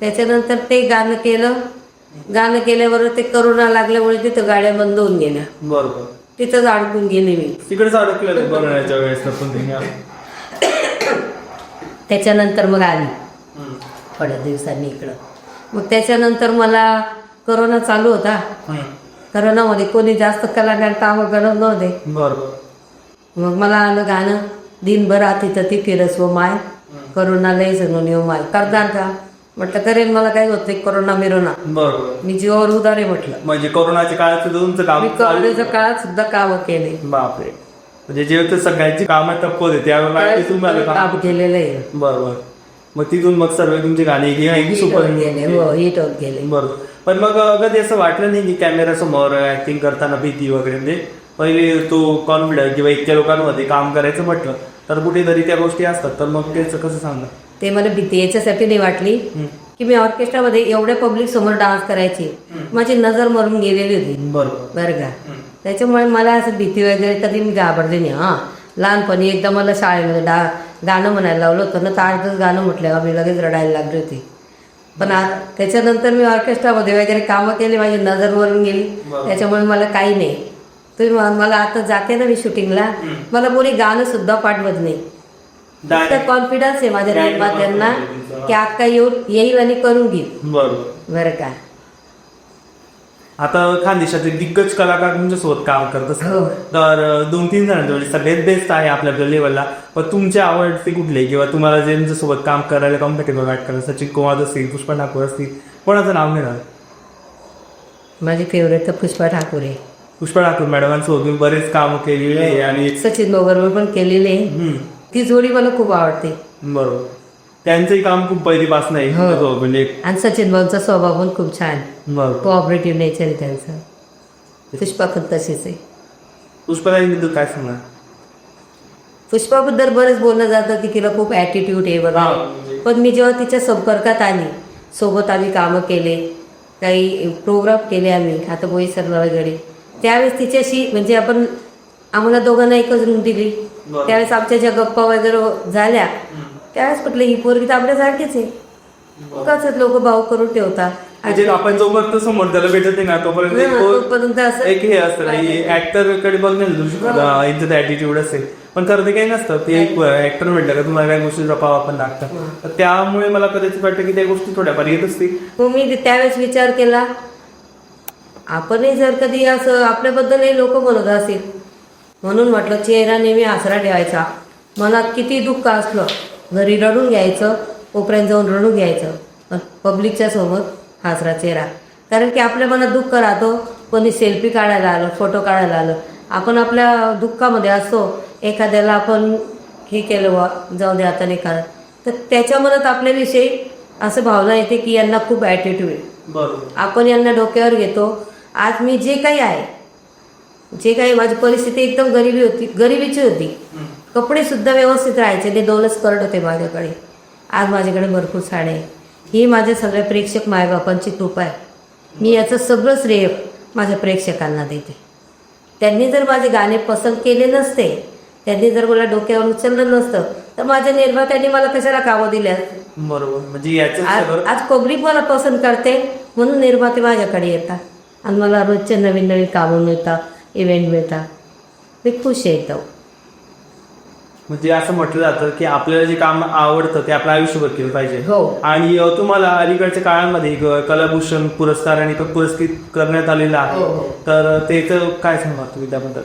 त्याच्यानंतर ते गाणं केलं. गाणं केल्यावर ते करोना लागल्यामुळे तिथं गाड्या बंद होऊन गेल्या. बरोबर, तिथंच अडकून गेले मी. तिकडेच अडकलेलं बनवण्याच्या वेळेस. त्याच्यानंतर मग आली थोड्या दिवसांनी इकडं. मग त्याच्यानंतर मला करोना चालू होता. करोनामध्ये कोणी जास्त कलाकार कामं करत नव्हते. मग मला आलं गाणं, दिनभर तिथं ती फिरस व माय, करोना लय जणून येऊ माय. करणार का म्हटलं, करेल, मला काय होतं करोना मिरोना. मी जीवावर उदार आहे म्हटलं. म्हणजे कोरोनाच्या काळात सुद्धा तुमचं काम? मी कोरोनाच्या काळात सुद्धा कामं केले. बापरे, म्हणजे जेव्हा सगळ्यांची कामं टप्प होते त्यावेळेला काम केलेलं आहे. बरोबर. मग तिथून मग सर्व तुमचे गाणे सुपर गेले. हो, हिट होत गेले. बरोबर. पण मग कधी असं वाटलं नाही की कॅमेरा समोर ऍक्टिंग करताना भीती वगैरे? म्हणजे पहिले तो कॉन्फिडन्स किंवा इतक्या लोकांमध्ये काम करायचं म्हटलं तर कुठेतरी त्या गोष्टी असतात, तर मग त्याचं कसं सांगणार? ते मला भीती याच्यासाठी नाही वाटली की मी ऑर्केस्ट्रामध्ये एवढ्या पब्लिक समोर डान्स करायची, माझी नजर मरून गेलेली होती. बरं का. त्याच्यामुळे मला असं भीती वगैरे कधी मी घाबरले नाही. लहानपणी एकदा मला शाळेमध्ये गाणं म्हणायला लावलं होतं ना, तर अर्धच गाणं म्हटल्यावर मी लगेच रडायला लागली होती. पण त्याच्यानंतर मी ऑर्केस्ट्रामध्ये वगैरे कामं केली, माझी नजर मरून गेली. त्याच्यामुळे मला काही नाही. तुम्ही मला आता जाते ना मी शूटिंगला, मला कोणी गाणं सुद्धा पाठवत नाही. कॉन्फिडन्स आहे माझ्या निर्मात्यांना की अक्का येईल आणि करून घेईल. बरं का. आता खानदेशाचे दिग्गज कलाकार तुमच्यासोबत काम करत असतात, तर 2-3 जणांचे सगळ्यात बेस्ट आहे आपल्या लेवलला, पण तुमच्या आवडते कुठले किंवा तुम्हाला ज्यांच्यासोबत काम करायला कम्फर्टेबल वाटतं? सचिन कुमार असतील, पुष्पा ठाकूर असतील, कोणाचं नाव घेणार? माझी फेवरेट तर पुष्पा ठाकूर आहे. पुष्पा ठाकूर मॅडमांसोबत मी बरेच काम केलेले आहे आणि सचिन बरोबर पण केलेले आहे. ती जोडी मला खूप आवडते. बरोबर. त्यांचंही काम खूप पहिलीपासून आहे म्हणजे. आणि सचिन भाऊंचा स्वभाव पण खूप छान, कोऑपरेटिव्ह नेचर आहे त्यांचं. पुष्पा पण तशीच आहे. पुष्पाबद्दल काय सांगणार? पुष्पाबद्दल बरंच बोललं जातं की तिला खूप ॲटिट्यूड आहे वगैरे, पण मी जेव्हा तिच्या संपर्कात आली, सोबत आम्ही कामं केले, काही प्रोग्राम केले आम्ही, आता बोईसरला वगैरे, त्यावेळेस तिच्याशी म्हणजे आम्हाला दोघांना एकच रूम दिली. त्यावेळेस आमच्या ज्या गप्पा वगैरे झाल्या, त्यावेळेस म्हटलं ही पोरगी तर आपल्यासारखीच आहे. कसं लोक भाव करून ठेवतात. आपण जोपर्यंत समोर त्याला भेटत नाही ना तोपर्यंत असं एक हे असतं, ऍक्टर कडे बघण्याचं यांचं ऍटिट्यूड असेल, पण खरं ते काही नसतं. ते एक ऍक्टर म्हटलं का तुम्हाला काही गोष्टीचा प्रभाव आपण लागतात, त्यामुळे मला कदाचित वाटतं की त्या गोष्टी थोड्याफार येत असतील. मी त्यावेळेस विचार केला, आपणही जर कधी असं आपल्याबद्दलही लोक बोलत असेल, म्हणून म्हटलं चेहरा नेहमी आसरा ठेवायचा. मनात किती दुःख असलं घरी रडून घ्यायचं, कोपऱ्यात जाऊन रडून घ्यायचं, पण पब्लिकच्या समोर हासरा चेहरा. कारण की आपल्या मनात दुःख राहतो, कोणी सेल्फी काढायला आलं, फोटो काढायला आलं, आपण आपल्या दुःखामध्ये असतो, एखाद्याला आपण हे केलं वा जाऊ दे आता नाही करत, तर त्याच्या मनात आपल्याविषयी असं भावना येते की यांना खूप ॲटिट्यूड आहे. आपण यांना डोक्यावर घेतो. आज मी जे काही आहे, जे काही माझी परिस्थिती एकदम गरिबीची होती, कपडे सुद्धा व्यवस्थित राहायचे, ते 2च स्कर्ट होते माझ्याकडे. आज माझ्याकडे भरपूर साड्या आहे. ही माझ्या सगळ्या प्रेक्षक मायबापांची कृपा आहे. मी याचं सगळं श्रेय माझ्या प्रेक्षकांना देते. त्यांनी जर माझे गाणे पसंत केले नसते, त्यांनी जर मला डोक्यावर उचललं नसतं, तर माझ्या निर्मात्यांनी मला कशाला कामं दिल्या? बरोबर. म्हणजे आज पब्लिक मला पसंत करते म्हणून निर्माते माझ्याकडे येतात आणि मला रोजचे नवीन नवीन कामं मिळतात, इव्हेंट मिळतात. मी खुश आहे एकदम. म्हणजे असं म्हटलं जातं की आपल्याला जे काम आवडतं ते आपलं आयुष्यभर केलं पाहिजे. आणि तुम्हाला अलीकडच्या काळामध्ये कलाभूषण पुरस्कार आणि तो पुरस्कृत करण्यात आलेला आहे, तर त्याचं काय सांगा तुम्ही त्याबद्दल?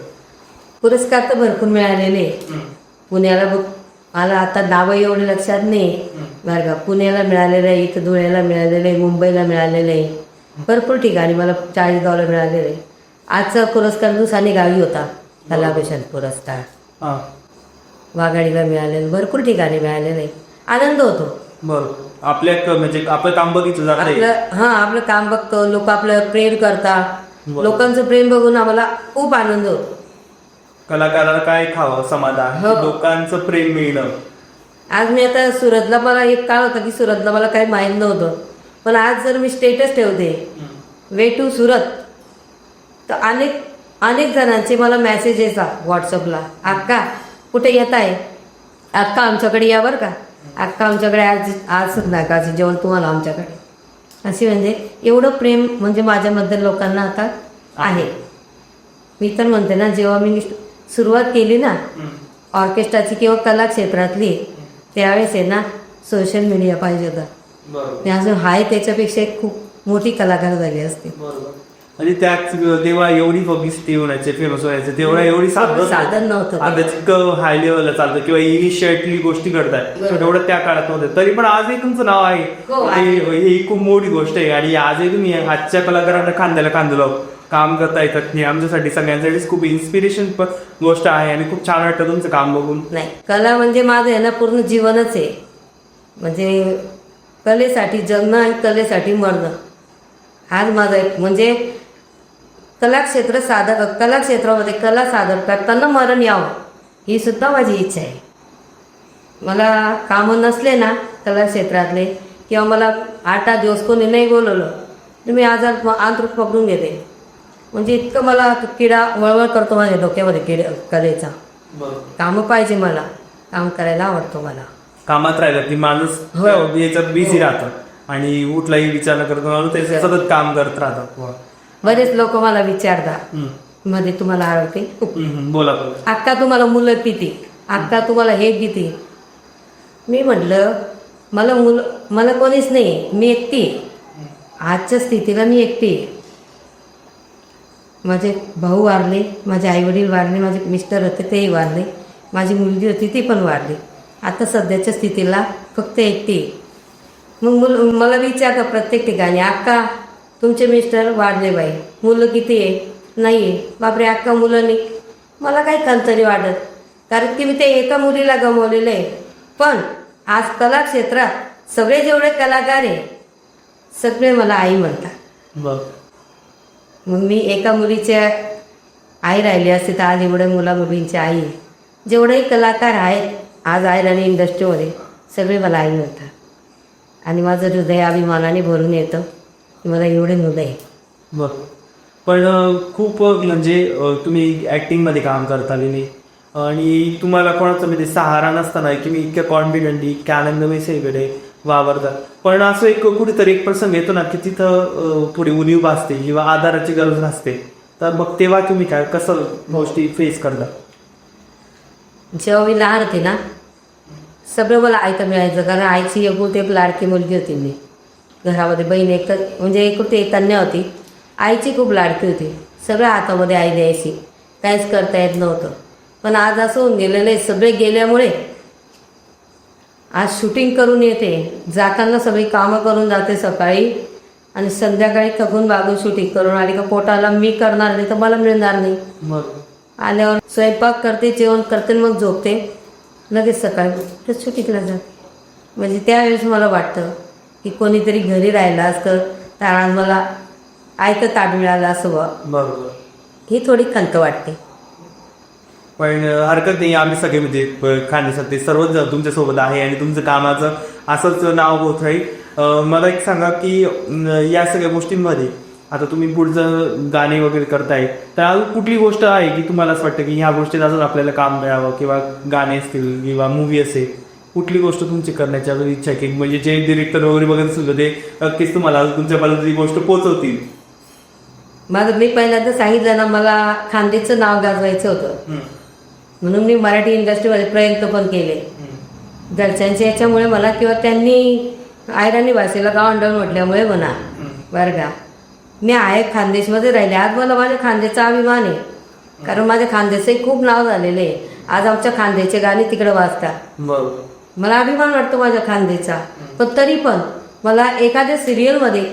पुरस्कार तर भरपूर मिळालेले. पुण्याला बघ, मला आता नावं एवढे लक्षात नाही बरं का. पुण्याला मिळालेलं आहे, इथं धुळ्याला मिळालेलं आहे, मुंबईला मिळालेलं आहे, भरपूर ठिकाणी मला $40 मिळालेले आहे. आजचा पुरस्कार दुसाने गावी होता, कलाभूषण पुरस्कार वाघाडीला मिळालेलं, भरपूर ठिकाणी मिळालेलं आहे. आनंद होतो. बरोबर. म्हणजे आपलं काम बघितलं जात आपलं काम बघतो, लोक आपलं प्रेम करतात. लोकांचं प्रेम बघून आम्हाला खूप आनंद होतो. कलाकाराला काय खावं समाधान, लोकांचं प्रेम मिळणं. आज मी आता सुरतला, मला एक काळ होता की सुरतला मला काही माहीत नव्हतं, पण आज जर मी स्टेटस ठेवते वे टू सुरत, तर अनेक जणांचे मला मेसेज येतात व्हॉट्सअपला, अक्का कुठे येत आहे, अक्का आमच्याकडे या बरं का, अक्का आमच्याकडे आज संध्याकाळचं जेवण तुम्हाला आमच्याकडे. अशी म्हणजे एवढं प्रेम म्हणजे माझ्याबद्दल लोकांना आता आहे. मी तर म्हणते ना, जेव्हा मी सुरुवात केली ना ऑर्केस्ट्राची किंवा कला क्षेत्रातली, त्यावेळेस आहे ना सोशल मीडिया पाहिजे होता. मी अजून हाय त्याच्यापेक्षा एक खूप मोठी कलाकार झाली असते. म्हणजे त्यात तेव्हा एवढी पब्लिसिटी होण्याचे, फेमस व्हायचे, तेव्हा एवढी साधन नव्हतं. आता जितकं हाय लेवलला चालतं किंवा इनिशिएटली गोष्टी करताय तेवढं त्या काळात नव्हतं. तरी पण आजही तुमचं नाव आहे, ही खूप मोठी गोष्ट आहे. आणि आजही तुम्ही आजच्या कलाकारांना खांद्याला खांदलं काम करता येतात, हे आमच्यासाठी सगळ्यांसाठीच खूप इन्स्पिरेशन पण गोष्ट आहे. आणि खूप छान वाटतं तुमचं काम बघून. नाही, कला म्हणजे माझं आहे ना पूर्ण जीवनच आहे. म्हणजे कलेसाठी जगणं आणि कलेसाठी मरणं, हाच माझा एक म्हणजे कला क्षेत्रामध्ये कला सादर करताना मरण यावं, ही सुद्धा माझी इच्छा आहे. मला कामं नसले ना कला क्षेत्रातले, किंवा मला 8 दिवस कोणी नाही बोलवलं तर मी आंतरूप पकडून घेते. म्हणजे इतकं मला किडा वळवळ करतो माझ्या डोक्यामध्ये कलेचा. कामं पाहिजे, मला काम करायला आवडतो. मला कामात राहिलं की माणूस याच्यात बिझी राहतं आणि कुठलाही विचार न करतो, ते सतत काम करत राहतात. बरेच लोक मला विचारतात मध्ये, तुम्हाला आवडते बोला अक्का, तुम्हाला मुलं किती, अक्का तुम्हाला हे किती. मी म्हटलं मला कोणीच नाही, मी एकटी. आजच्या स्थितीला मी एकटी. माझे भाऊ वारले, माझे आईवडील वारले, माझे मिस्टर होते तेही वारले, माझी मुलगी होती ती पण वारली. आता सध्याच्या स्थितीला फक्त एकटी. मग मला विचारतं प्रत्येक ठिकाणी, अक्का तुमचे मिस्टर वाढले बाई, मुलं किती आहे, नाही आहे. बापरे अक्का मुलं नाही. मला काही खंतरी वाटत, कारण की मी ते एका मुलीला गमावलेलं आहे. पण आज कला क्षेत्रात सगळे जेवढे कलाकार आहे सगळे मला आई म्हणतात. मग मी एका मुलीच्या आई राहिली असते तर आज एवढ्या मुलींची आई आहे. जेवढेही कलाकार आहेत आज आयराणी इंडस्ट्रीमध्ये सगळे मला आई म्हणतात. आणि माझं हृदय अभिमानाने भरून येतं, मला एवढे मुलं आहे. बरं. पण खूप म्हणजे तुम्ही ॲक्टिंगमध्ये काम करता आलेली आणि तुम्हाला कोणाचं म्हणजे सहारा नसताना की मी इतक्या कॉन्फिडंटली इतक्या आनंदमय सेवेकडे वावरतात. पण असं कुठेतरी एक प्रसंग येतो ना की तिथं थोडी उणीव भासते किंवा आधाराची गरज नसते, तर मग तेव्हा तुम्ही कसं गोष्टी फेस करता? जेव्हा मी लहान होते ना सगळं मला ऐकं मिळायचं, कारण आईची एकुलती एक लाडकी मुलगी होती. मी घरामध्ये बहीण एकुलती एक कन्या होती. आईची खूप लाडकी होती, सगळं हातामध्ये आई द्यायची, काहीच करता येत नव्हतं. पण आज असं होऊन गेलेलं आहे, सगळे गेल्यामुळे आज शूटिंग करून येते, जाताना सगळी कामं करून जाते सकाळी, आणि संध्याकाळी थकून बागून शूटिंग करून आली का पोटाला मी करणार नाही तर मला मिळणार नाही. आल्यावर स्वयंपाक करते, जेवण करते, मग झोपते, लगेच सकाळी शूटिंगला जाते. म्हणजे त्यावेळेस मला वाटतं की कोणीतरी घरी राहिलं असतं तर आज मला आयतं ताट मिळालं असं बरोबर, ही थोडी खंत वाटते. पण हरकत नाही, आम्ही सगळे म्हणजे खाण्यासाठी सर्वच जण तुमच्यासोबत आहे आणि तुमचं कामाचं असंच नाव होत राहील. मला एक सांगा की या सगळ्या गोष्टींमध्ये आता तुम्ही पुढचं गाणे वगैरे करताय, तर अजून कुठली गोष्ट आहे की तुम्हाला असं वाटतं की ह्या गोष्टीत अजून आपल्याला काम मिळावं, किंवा गाणे असतील किंवा मूवी असेल, कुठली गोष्ट तुमची करण्याची अजून इच्छा आहे की म्हणजे जे डिरेक्टर वगैरे बघत सुद्धा ते नक्कीच तुम्हाला तुमच्यापर्यंत ती गोष्ट पोहोचवतील? माझं मी पहिल्यांदा सांगितलं ना, मला खानदेशचं नाव गाजवायचं होतं, म्हणून मी मराठी इंडस्ट्रीमध्ये प्रयत्न पण केले. घरच्यांच्या याच्यामुळे मला, किंवा त्यांनी आयराणी भाषेला गावंडळ म्हटल्यामुळे म्हणा, बरं का, मी आहे खानदेशमध्ये राहिले. आज मला माझ्या खानदेशचा अभिमान आहे, कारण माझ्या खानदेशचंही खूप नाव झालेलं आहे. आज आमच्या खानदेशचे गाणे तिकडे वाजतात, मला अभिमान वाटतो माझ्या खानदेशचा. पण तरी पण मला एखाद्या सिरियलमध्ये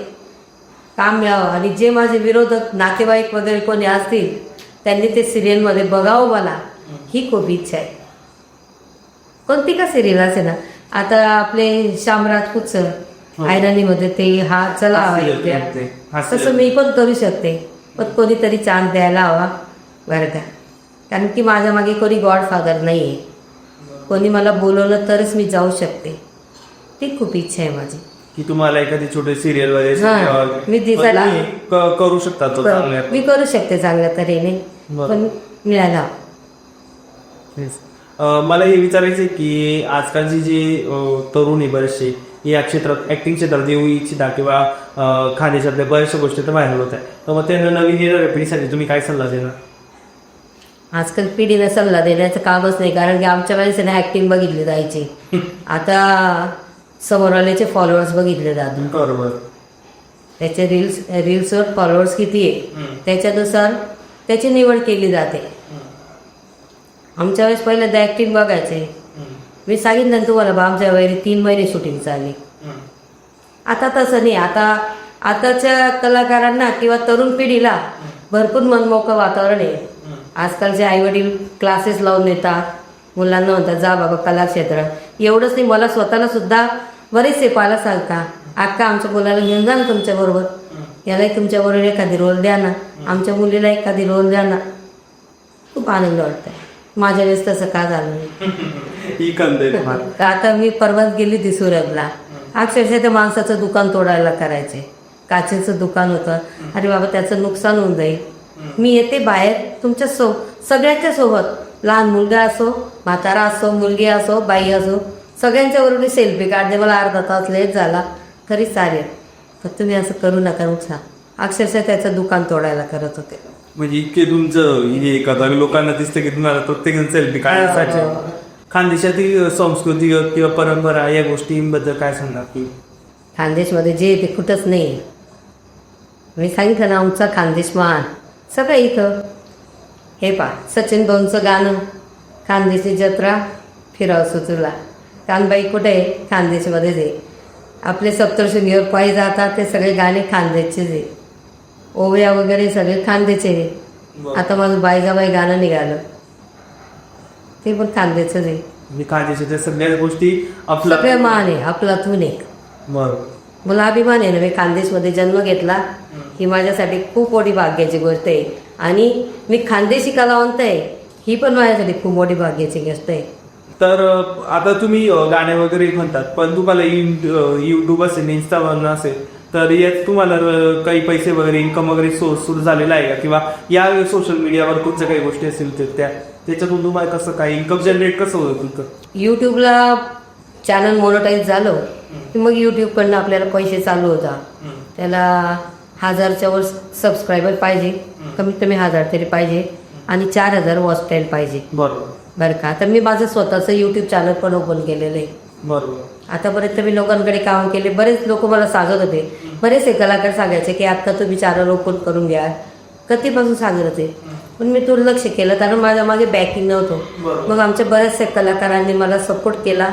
काम मिळावं, आणि जे माझे विरोधक नातेवाईक वगैरे कोणी असतील त्यांनी ते सिरियलमध्ये बघावं, मला ही खूप इच्छा आहे. कोणती का सिरियल असे ना, आता आपले श्याम राजपूत सर आयराणीमध्ये ते हा चला हवा तसं मी पण करू शकते, पण कोणीतरी चान्स द्यायला हवा बरं का. कारण की माझ्या मागे कोणी गॉडफादर नाही आहे, कोणी मला बोलवलं तरच मी जाऊ शकते. ती खूप इच्छा आहे माझी की तुम्हाला एखादी छोटी सिरियल वगैरे मी दिसायला करू शकता तो चांगल्या. मी करू शकते चांगल्या तऱ्हेने, पण मिळाला. मला हे विचारायचं आहे की आजकालची जी तरुण आहे बरेचसे या क्षेत्रात ऍक्टिंग क्षेत्रात येऊ इच्छिता किंवा खाण्याच्यातल्या बऱ्याचशा गोष्टी तर व्हायरल होत आहे, तर मग त्यांना नवीन येणाऱ्या पिढीसाठी तुम्ही काय सल्ला देणार? आजकाल पिढीने सल्ला देण्याचं कामच नाही, कारण की आमच्या वेळेस ना ऍक्टिंग बघितली जायची, आता समोरवाल्याचे फॉलोअर्स बघितले जातात. बरोबर. त्याचे रील्सवर फॉलोअर्स किती आहे त्याच्यानुसार त्याची निवड केली जाते. आमच्या वेळेस पहिल्यांदा ऍक्टिंग बघायचे. मी सांगितलं ना तुम्हाला बा, आमच्या वेळी 3 महिने शूटिंग चालली. आता तसं नाही. आताच्या कलाकारांना किंवा तरुण पिढीला भरपूर मनमोकळं वातावरण आहे. आजकालचे आईवडील क्लासेस लावून देतात मुलांना, म्हणतात जा बाबा कलाक्षेत्रात. एवढंच नाही, मला स्वतःला सुद्धा बरेच शिकवायला सांगता, अक्का आमच्या मुलाला घेऊन जा ना तुमच्याबरोबर, यालाही तुमच्याबरोबर एखादी रोल द्या ना, आमच्या मुलीला एखादी रोल द्या ना. खूप आनंद वाटतंय. माझ्या वेळेस तसं का झालं नाही. आता मी परवाच गेली होती सुरतला, अक्षरशः त्या माणसाचं दुकान तोडायला करायचे. काचेचं दुकान होतं. अरे बाबा त्याचं नुकसान होऊन जाईल, मी येते बाहेर तुमच्या सगळ्यांच्या सोबत, लहान मुलगा असो, म्हातारा असो, मुलगी असो, बाई असो, सगळ्यांच्या बरोबर सेल्फी काढते. मला अर्धा तास लेट झाला तरी चालेल, पण तुम्ही असं करू नका नुकसान. अक्षरशः त्याचं दुकान तोडायला करत होते. म्हणजे इतके तुमचं हे कथा लोकांना दिसतं की तुम्हाला प्रत्येक सेल्फी काढण्यासाठी. खानदेशातील संस्कृती किंवा परंपरा या गोष्टींबद्दल काय सांगणार तुम्ही? खानदेशमध्ये जे ते कुठंच नाही. मी सांगितलं ना, आमचा खानदेश महान सगळं इथं. हे पा सचिन भाऊंचं गाणं, खानदेशी जत्रा फिराव सुचला. कानबाई कुठे आहे? खानदेशमध्येच आहे. आपले सप्तशृंगीवर पायी जातात ते सगळे गाणे खानदेशचेच आहे. ओव्या वगैरे सगळे खानदेशचे आहे. आता माझं बायगाबाई गाणं निघालं, ते पण खानदेशच आहे. खानदेशाच्या सगळ्या गोष्टी आपला सगळं मान आहे, आपलातून एक. मला अभिमान आहे ना, मी खानदेशमध्ये जन्म घेतला, ही माझ्यासाठी खूप मोठी भाग्याची गोष्ट आहे. आणि मी खानदेशी कलावंत आहे, ही पण माझ्यासाठी खूप मोठी भाग्याची गोष्ट आहे. तर आता तुम्ही गाणे वगैरे म्हणतात, पण तुम्हाला युट्यूब असेल, इंस्टाग्राम असेल, तर यात तुम्हाला काही पैसे वगैरे इन्कम वगैरे सोर्स सुरू झालेला आहे का? किंवा या सोशल मीडियावर कोणत्या काही गोष्टी असतील त्याच्यातून तुम्हाला कसं काही इन्कम जनरेट कसं होतं तुमचं? युट्यूबला चॅनल मोनोटाईज झालं की मग युट्यूबकडनं आपल्याला पैसे चालू होता. त्याला 1000च्या वर सबस्क्रायबर पाहिजे, कमीत कमी 1000 तरी पाहिजे, आणि 4000 वॉच टाईम पाहिजे. बरं का. तर मी माझं स्वतःचं युट्यूब चॅनल पण ओपन केलेलं आहे. आतापर्यंत मी लोकांकडे काम केले. बरेच लोक मला सांगत होते, बरेचसे कलाकार सांगायचे की आता तुम्ही चॅनल ओपन करून घ्या, कधीपासून सांगत होते, पण मी दुर्लक्ष केलं कारण माझ्या मागे बॅकिंग नव्हतं. मग आमच्या बऱ्याचशा कलाकारांनी मला सपोर्ट केला.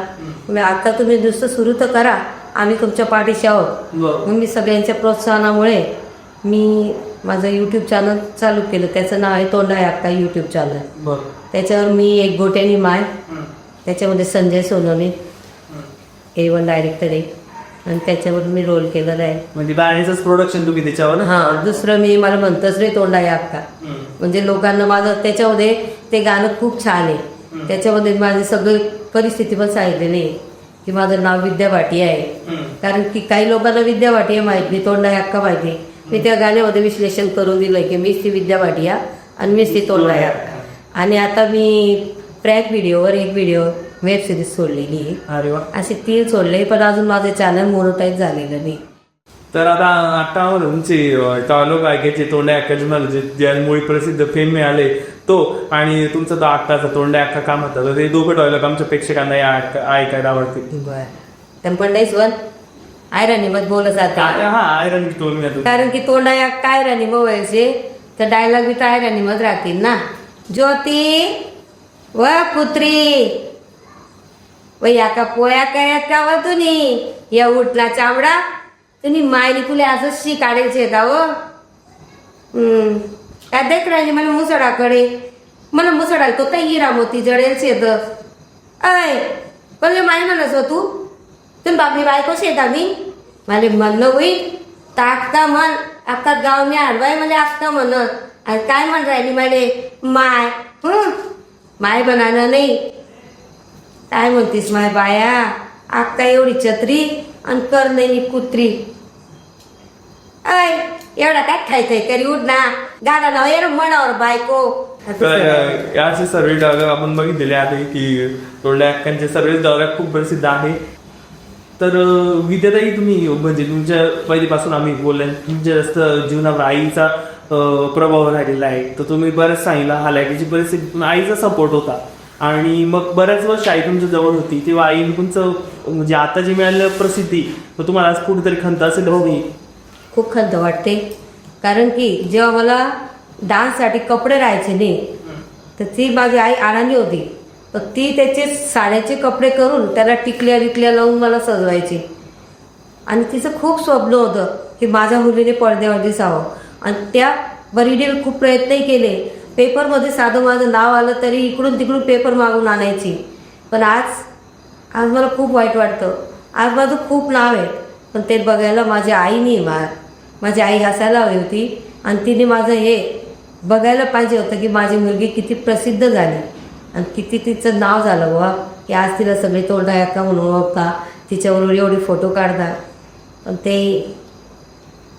आता तुम्ही नुसतं सुरू तर करा, आम्ही तुमच्या पाठीशी आहोत. मग मी सगळ्यांच्या प्रोत्साहनामुळे मी माझं यूट्यूब चॅनल चालू केलं. त्याचं नाव आहे तोंड आहे अक्का यूट्यूब चॅनल. त्याच्यावर मी एक गोट्यानी माय, त्याच्यामध्ये संजय सोनवणे A1 डायरेक्टर आहे, आणि त्याच्यावर मी रोल केलेला आहे. म्हणजे गाण्याचंच प्रोडक्शन तुम्ही त्याच्यावर? हां. दुसरं मी मला म्हणतच रे तोंड आहे अक्का, म्हणजे लोकांना माझं त्याच्यामध्ये ते गाणं खूप छान आहे. त्याच्यामध्ये माझी सगळी परिस्थिती पण सांगितलेली आहे की माझं नाव विद्या भाटिया आहे. कारण की काही लोकांना विद्या भाटिया माहीत नाही, तोंड आहे अक्का माहिती आहे. मी त्या गाण्यामध्ये विश्लेषण करून दिलं की मीच ती विद्या भाटिया आणि मीच ती तोंड आहे अक्का. आणि आता मी प्रॅक व्हिडिओवर एक व्हिडिओ वेब सिरीज सोडलेली आहे. अरे वा. असे 3 सोडले, पण अजून माझं चॅनल मोनोटाईज झालेलं नाही. तर आता तुमचे चालू ऐकायचे तोंडे अक्काचे मला ज्यामुळे प्रसिद्ध फेम मिळाले तो, आणि तुमचा तो अक्काचा तोंडे अक्का काम होता, ते दोघं डायलॉग आमच्या प्रेक्षकांना ऐकायला आवडते. बरं. पण पंडाईसवर आयराणी मत बोलत जाते. कारण की तोंडा या काय राणी बोलायचे तर डायलॉग बी काय राणी मत राहतील ना. ज्योती व पुत्री व या का पोया काय का व तुम्ही या उठला चामडा तुम्ही मायनी तुला असं शी काढायचे का हो. काय देख राहिली मला मुसडाकडे, मला मुसडाल तो काही हिरा मोती जडेल शेत. अय पण माय म्हणस तू तुम्ही बापली बायको शेत आम्ही मला म्हणणं होईल टाकता म्हण अख्खा गाव मी हडवाय मला असतं म्हणत आणि काय म्हण राहिली माले माय माय बनाना नाही काय म्हणतीस माय बाया अक्का एवढी छत्री आणि कर नाही कुत्री अय एवढा काय खायचंय तरी उठ ना गाडा ना ये मनावर बायको याचे सर्वे डायलॉग आपण बघितलेले आहे की तोंडल्या अक्कांचे सर्वे डायलॉग खूप प्रसिद्ध आहे. तर विद्याताई तुम्ही म्हणजे तुमच्या पहिलीपासून आम्ही बोलले तुमच्या जास्त जीवनावर आईचा प्रभाव राहिलेला आहे. तर तुम्ही बरेच सांगितलं हालाकीची परिस्थिती आईचा सपोर्ट होता आणि मग बऱ्याच वर्ष आई तुमच्या जवळ होती तेव्हा आई तुमचं म्हणजे आता जे मिळालेलं प्रसिद्धी तर तुम्हाला आज कुठेतरी खंत असेल हो. खूप खंत वाटते कारण की जेव्हा मला डान्ससाठी कपडे राहायचे नाही तर ती माझी आई आणाणी होती तर ती त्याचे साड्याचे कपडे करून त्याला टिकल्या लावून मला सजवायची आणि तिचं खूप स्वप्न होतं की माझ्या मुलीने पडद्यावर दिसावं आणि त्या बरीडील खूप प्रयत्नही केले. पेपरमध्ये साधं माझं नाव आलं तरी इकडून तिकडून पेपर मागून आणायची. पण आज मला खूप वाईट वाटतं. आज माझं खूप नाव आहे पण ते बघायला माझ्या आईने माझी आई हसायला हवी होती आणि तिने माझं हे बघायला पाहिजे होतं की माझी मुलगी किती प्रसिद्ध झाली आणि किती तिचं नाव झालं बुवा की आज तिला सगळे तोंडा अक्का म्हणून ओळखता तिच्याबरोबर एवढे फोटो काढतात. पण ते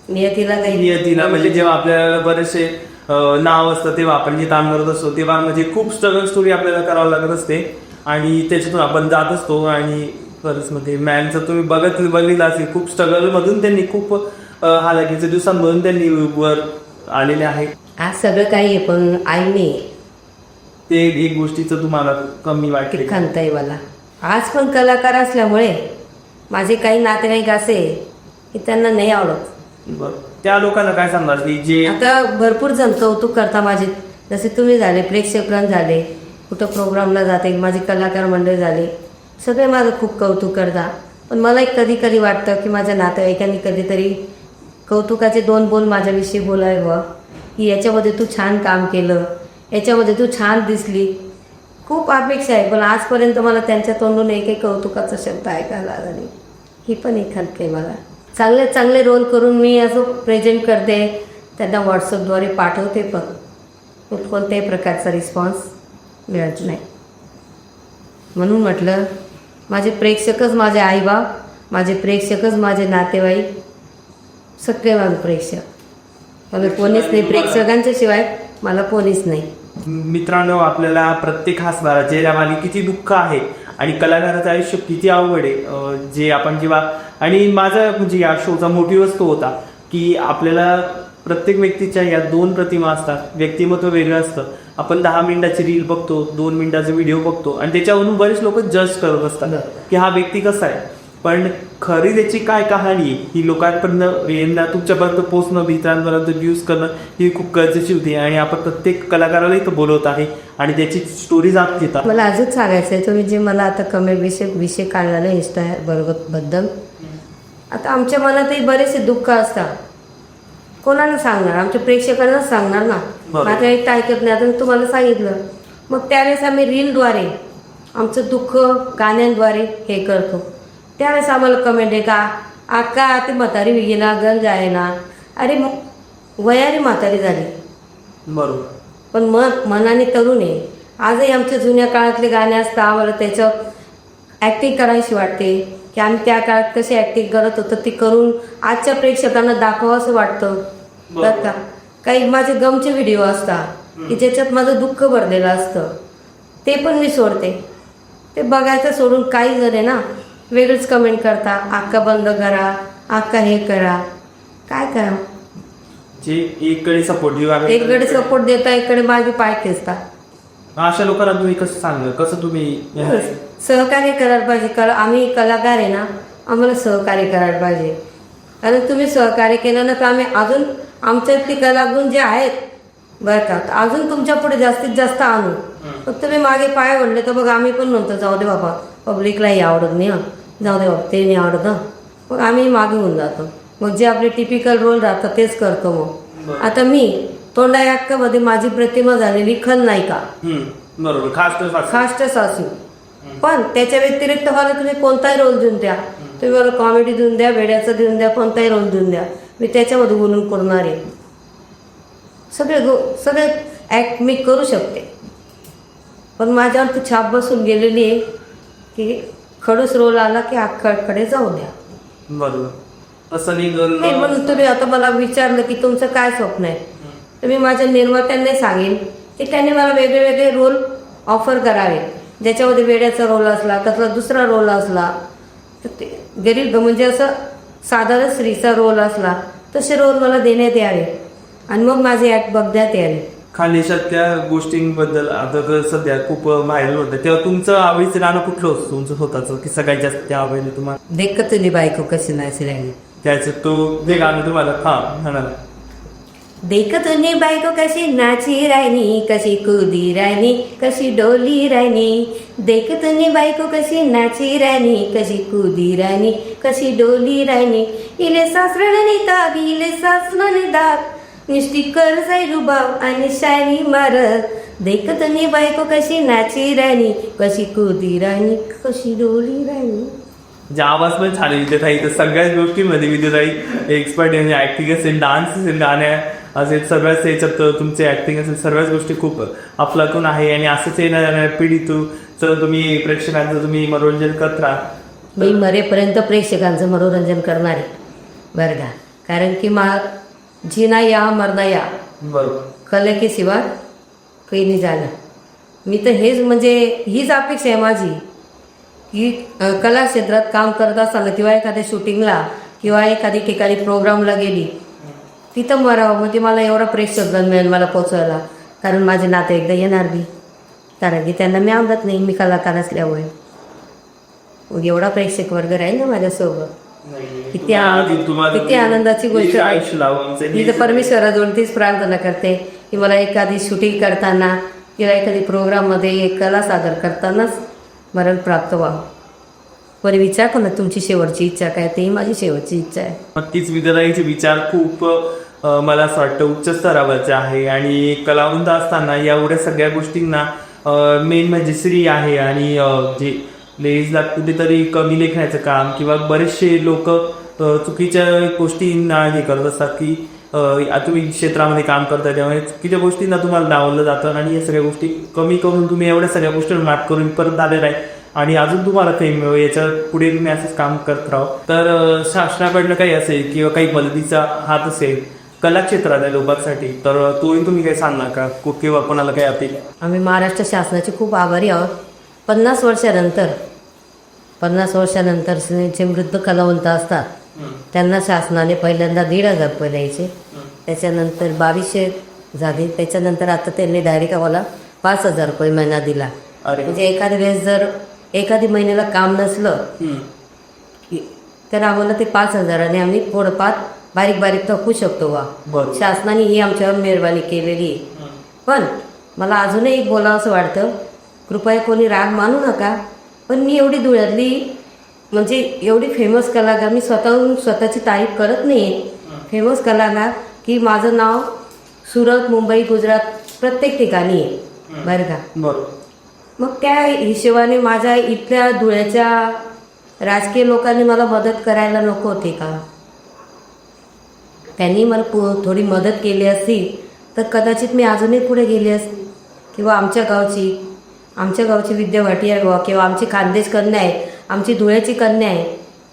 नियतीला म्हणजे जेव्हा आपल्याला बरेचसे नाव असतं तेव्हा आपण जे काम करत असतो तेव्हा म्हणजे खूप स्ट्रगल स्टोरी आपल्याला करावं लागत असते आणि त्याच्यातून आपण जात असतो. आणि खरंच म्हणजे मॅमचं तुम्ही बघितलं असेल खूप स्ट्रगल मधून त्यांनी खूप हालाकीच्या दिवसांमधून त्यांनी वर आलेले आहे. आज सगळं काही आहे पण आईने ते एक गोष्टीचं तुम्हाला कमी वाटते खंत आहे मला. आज पण कलाकार असल्यामुळे माझे काही नातेवाईक असे की त्यांना नाही आवडत. बरं त्या लोकांना काय सांगणार की जे आता भरपूर जण कौतुक करता माझे जसे तुम्ही झाले प्रेक्षकगण झाले कुठं प्रोग्रामला जाते माझे कलाकार मंडळ झाले सगळे माझं खूप कौतुक करता. पण मला एक कधी वाटतं की माझ्या नातेवाईकांनी कधीतरी कौतुकाचे 2 बोल माझ्याविषयी बोलावं की याच्यामध्ये तू छान काम केलं याच्यामध्ये तू छान दिसली. खूप अपेक्षा आहे पण आजपर्यंत मला त्यांच्या तोंडून एकही कौतुकाचा शब्द ऐकायला आला नाही. ही पण एक खंत आहे मला. चांगले रोल करून मी असं प्रेझेंट करते त्यांना व्हॉट्सअपद्वारे पाठवते पण कोणत्याही प्रकारचा रिस्पॉन्स मिळत नाही. म्हणून म्हटलं माझे प्रेक्षकच माझे आईबाप माझे प्रेक्षकच माझे नातेवाईक सगळे माझे प्रेक्षक मला कोणीच नाही. प्रेक्षकांच्या शिवाय मला कोणीच नाही. मित्रांनो आपल्याला प्रत्येक हसणारा चेहऱ्यामागे किती दुःख आहे आणि कलाकाराचं आयुष्य किती अवघड आहे जे आपण जेव्हा आणि माझा म्हणजे या शोचा मोटिव्हच तो होता की आपल्याला प्रत्येक व्यक्तीच्या या 2 प्रतिमा असतात. व्यक्तिमत्व वेगळं असतं. आपण 10 मिनिटाची रील बघतो 2 मिनिटाचा व्हिडिओ बघतो आणि त्याच्यावरून बरेच लोक जज करत असतात की हा व्यक्ती कसा आहे. पण खरी त्याची काय कहाणी ही लोकांपर्यंत यंदा तुमच्यापर्यंत पोहोचणं मित्रांपर्यंत व्ह्यूज करणं ही खूप गरजेची होती आणि आपण प्रत्येक कलाकाराला इथं बोलवत आहे आणि त्याची स्टोरी जात घेतात. मला अजून सांगायचं आहे तुम्ही जे मला आता कमेंट विषय काढला ना इंस्टा बद्दल आता आमच्या मनातही बरेचसे दुःख असतात. कोणाला सांगणार आमच्या प्रेक्षकांनाच सांगणार ना. माझ्या एक ऐकत नाही आता तुम्हाला सांगितलं मग त्यावेळेस आम्ही रीलद्वारे आमचं दुःख गाण्यांद्वारे हे करतो. त्यावेळेस आम्हाला कमेंट आहे का आका ते म्हातारी विगेना गंज आहे ना अरे वयारी म्हातारी झाली बरोबर पण मनाने तरुण आहे. आजही आमच्या जुन्या काळातले गाणे असतात आम्हाला त्याच्यावर ॲक्टिंग करायची वाटते की आम्ही त्या काळात कशी ॲक्टिंग करत होतो ती करून आजच्या प्रेक्षकांना दाखवावं असं वाटतं बरं का. काही माझे गमचे व्हिडिओ असतात की ज्याच्यात माझं दुःख भरलेलं असतं ते पण मी सोडते. ते बघायचं सोडून काही जण आहे ना वेगळंच कमेंट करता आक्का बंद करा आक्का हे करा काय करा. जे एककडे सपोर्टिव्ह एककडे सपोर्ट देता एककडे मागे पाय खेचता. अशा लोकांना तुम्ही कसं सांगा कसं तुम्ही सहकार्य करायला पाहिजे. आम्ही कलाकार आहे ना आम्हाला सहकार्य करायला पाहिजे कारण तुम्ही सहकार्य केलं ना तर आम्ही अजून आमच्या ती कलागुण जे आहेत बरं का अजून तुमच्या पुढे जास्तीत जास्त आणू. फक्त तुम्ही मागे पाय ओढले तर बघ आम्ही पण म्हणतो जाऊ दे बाबा पब्लिकलाही आवडत नाही जाऊ दे बाबा ते नाही आवडत मग आम्ही मागे होऊन जातो. मग जे आपले टिपिकल रोल राहतात तेच करतो. मग आता मी तोंडा अक्कामध्ये माझी प्रतिमा झालेली खलनायिका बरोबर खास सासू पण त्याच्या व्यतिरिक्त मला तुम्ही कोणताही रोल देऊन द्या, तुम्ही मला कॉमेडी देऊन द्या, वेड्याचा देऊन द्या, कोणताही रोल देऊन द्या, मी त्याच्यामध्ये गुणून करणार आहे. सगळे ॲक्ट मी करू शकते. पण माझ्यावर ती छाप बसून गेलेली आहे की खडूस रोल आला की अख्खडकडे जाऊ द्या. बरोबर. असं निघून नाही, म्हणून तुम्ही आता मला विचारलं की तुमचं काय स्वप्न आहे, तर मी माझ्या निर्मात्यांना सांगेन की त्यांनी मला वेगळे वेगळे रोल ऑफर करावे. ज्याच्यामध्ये वेड्याचा रोल असला, त्यातला दुसरा रोल असला, तर ते गरीब म्हणजे असं साधारण स्त्रीचा रोल असला, तसे रोल मला देण्यात यावे आणि मग माझे ॲक्ट बघण्यात यावे. खानदेशातल्या गोष्टींबद्दल आता तर सध्या खूप व्हायरल होतं, तेव्हा तुमचं आवडीचं गाणं कुठलं होतं तुमचं स्वतःचं की सगळ्यात जास्त ते आवडलं तुम्हाला? देख तुझी बायको कशी नाची राहिली. त्याचं तो जे गाणं तुम्हाला म्हणाला. देख तुझी बायको कशी नाची राहिनी, कशी कुदी राहिनी, कशी डोली राहिनी. देख तुझी बायको कशी नाची राहिनी, कशी कुदी राहिनी, कशी डोली राहिनी. इले सासरणे ताब, इले सासरणे दाब, निष्ठी कर जाई रुबाब आणि शायनी मारत. देख तुझी बायको कशी नाची राहिनी, कशी कुदी राहिनी, कशी डोली राहिनी. म्हणजे आवाज पण छान आहे विद्याताई. तर सगळ्याच गोष्टींमध्ये विद्याताई एक्सपर्ट आहे. ऍक्टिंग असेल, डान्स असेल, गाण्या असेल, सगळ्याच याच्यात तुमचे ऍक्टिंग असेल, सर्वच गोष्टी खूप अफलातून आहे. आणि असंच येणाऱ्या पिढीतून जर तुम्ही प्रेक्षकांचं तुम्ही मनोरंजन करत राहा. मी मरेपर्यंत प्रेक्षकांचं मनोरंजन करणार आहे बरं का. कारण की जीना या मरना या, बरोबर. कले के सिवा काही नाही झालं. मी तर हेच म्हणजे हीच अपेक्षा आहे माझी की कला क्षेत्रात काम करत असताना किंवा एखाद्या शूटिंगला किंवा एखादी ठिकाणी प्रोग्रामला गेली तिथं मरावं, म्हणजे मला एवढा प्रेक्षकगण मिळेल मला पोचवायला. कारण माझे नाते एकदा येणार बी, कारण की त्यांना मी आवडत नाही, मी कलाकार असल्यामुळे. मग एवढा प्रेक्षक वर्ग राहील ना माझ्यासोबत, किती आनंदाची गोष्ट. मी तर परमेश्वराजवळ तीच प्रार्थना करते की मला एखादी शूटिंग करताना किंवा एखादी प्रोग्राममध्ये कला सादर करतानाच मरण प्राप्त व्हावं. पण विचार करा तुमची शेवटची इच्छा काय, तेही माझी शेवटची इच्छा आहे. नक्कीच विद्याताईचे विचार खूप मला असं वाटतं उच्च स्तरावरचे आहे. आणि कलावंत असताना एवढ्या सगळ्या गोष्टींना मेन म्हणजे स्त्री आहे आणि जे लेडीजला कुठेतरी कमी लेखण्याचं काम किंवा बरेचसे लोक चुकीच्या गोष्टींना हे करत असतात की तुम्ही क्षेत्रामध्ये काम करता त्यामुळे चुकीच्या गोष्टींना तुम्हाला डावलं जातं आणि या सगळ्या गोष्टी कमी करून तुम्ही एवढ्या सगळ्या गोष्टी मात करून परत आलेला आहे आणि अजून तुम्हाला फेम मिळो याच्या पुढे तुम्ही असंच काम करत राहा. तर शासनाकडनं काही असेल किंवा काही मदतीचा हात असेल कला क्षेत्रातल्या लोकांसाठी तर तोही तुम्ही काही सांगणार का किंवा कोणाला काही अपील? आम्ही महाराष्ट्र शासनाचे खूप आभारी आहोत. 50 वर्षानंतर जे वृद्ध कलावंत असतात त्यांना शासनाने पहिल्यांदा 1,500 रुपये द्यायचे, त्याच्यानंतर 2200 झाले, त्याच्यानंतर आता त्यांनी डायरेक्ट आम्हाला 5,000 रुपये महिना दिला. म्हणजे एखाद्या वेळेस जर एखादी महिन्याला काम नसलं तर आम्हाला ते 5,000 आम्ही थोडंफार बारीक थकू शकतो. शासनाने ही आमच्यावर मेहरबानी केलेली आहे. पण मला अजूनही एक बोलावं असं वाटतं, कृपया कोणी राग मानू नका, पण मी एवढी धुळ्यातली म्हणजे एवढी फेमस कलाकार, मी स्वतःची तारीफ करत नाही, फेमस कलाकार की माझं नाव सुरत, मुंबई, गुजरात प्रत्येक ठिकाणी आहे बरं का. मग त्या हिशोबाने माझ्या इथल्या धुळ्याच्या राजकीय लोकांनी मला मदत करायला नको होती का? त्यांनी मला थोडी मदत केली असती तर कदाचित मी अजूनही पुढे गेली असती. किंवा आमच्या गावची विद्या भाटिया किंवा आमची खानदेश कन्या आहे, आमची धुळ्याची कन्या आहे,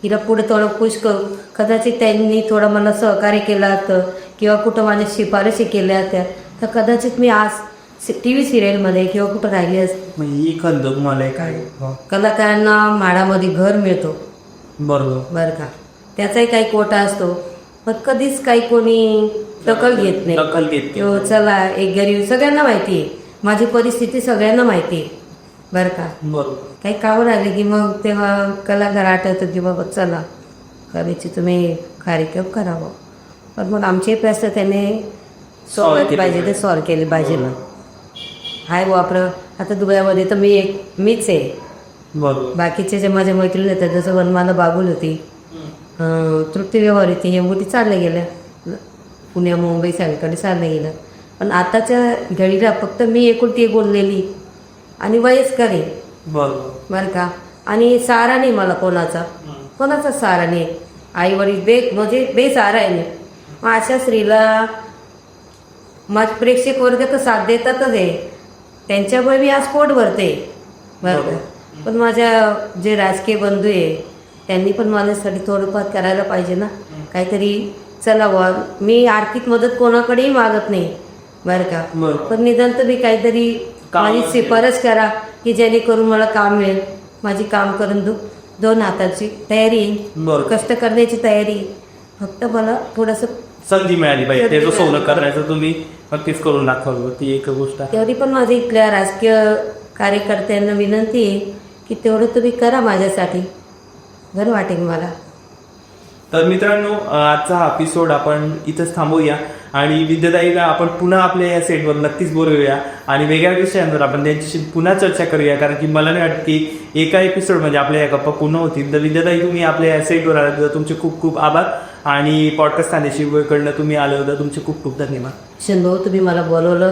हिला पुढे थोडं पुश करू, कदाचित त्यांनी थोडं मला सहकार्य केलं असतं किंवा कुठं माझ्या शिफारशी केल्या असत्या तर कदाचित मी आज TV सिरियलमध्ये किंवा कुठं राहिली असते. ही खंत तुम्हाला काय कलाकारांना म्हाडामध्ये घर मिळतो बरं का, त्याचाही काही कोटा असतो, पण कधीच काही कोणी दखल घेत नाही किंवा चला एक गरीब, सगळ्यांना माहिती आहे माझी परिस्थिती, सगळ्यांना माहिती आहे बरं का. काही कावं राहिले की मग तेव्हा कलाकार आठवतं की बाबा चला करायची तुम्ही कार्यक्रम करावं, पण मग आमचे प्रश्न त्याने सॉल्व पाहिजे ते सॉल्व केले पाहिजे ना. हाय वापर आता धुळ्यामध्ये तर मीच आहे, बाकीचे जे माझ्या मैत्रिणी होत्या जसं वनमाला बाबुल होती, तृप्ती व्यवहार होती, हे मोठी चालल्या गेल्या पुण्या मुंबई सगळीकडे चालल्या गेल्या. पण आताच्या घडीला फक्त मी एकुलती एक बोललेली आणि वयस्कर आहे, बरोबर. बरं का. आणि सहारा नाही मला कोणाचा सहारा नाही. आई वडील म्हणजे बेसहारा आहे मी. मग अशा स्त्रीला माझे प्रेक्षक वर्ग तर साथ देतातच आहे, त्यांच्यामुळे मी आज पोट भरते बरं का. पण माझ्या जे राजकीय बंधू आहे त्यांनी पण माझ्यासाठी थोडंफार करायला पाहिजे ना काहीतरी. चला बुवा, मी आर्थिक मदत कोणाकडेही मागत नाही बरं का, पण निदान तुम्ही काहीतरी माझी शिफारस करा की जेणेकरून मला काम मिळेल. माझी काम करून दोन हाताची तयारी आहे, कष्ट करण्याची तयारी, फक्त मला थोडंसं संधी मिळाली पाहिजे. त्याचं सोनं करण्याचं तुम्ही नक्कीच करून दाखवावं, ती एक गोष्ट आहे. तेवढी पण माझी इथल्या राजकीय कार्यकर्त्यांना विनंती आहे की तेवढं तुम्ही करा माझ्यासाठी, बरं वाटेल मला. तर मित्रांनो, आजचा हा एपिसोड आपण इथंच थांबवूया आणि विद्याताईला आपण पुन्हा आपल्या या सेटवर नक्कीच बोलवूया आणि वेगळ्या विषयांवर आपण त्यांच्याशी पुन्हा चर्चा करूया. कारण की मला नाही वाटत की एका एपिसोडमध्ये आपल्या या गप्पा पूर्ण होतील. तर विद्याताई, तुम्ही आपल्या या सेटवर आला तुमचे खूप खूप आभार आणि पॉडकास्ट खाण्याशीकडनं तुम्ही आलं होतं, तुमचे खूप खूप धन्यवाद. भाऊ, तुम्ही मला बोलवलं,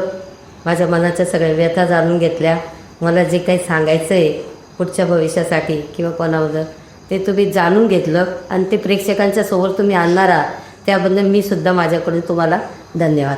माझ्या मनाच्या सगळ्या व्यथा जाणून घेतल्या, मला जे काही सांगायचं आहे पुढच्या भविष्यासाठी किंवा कोणाबद्दल ते तुम्ही जाणून घेतलं आणि ते प्रेक्षकांच्या समोर तुम्ही आणणार आहात त्याबद्दल मी सुद्धा माझ्याकडून तुम्हाला धन्यवाद.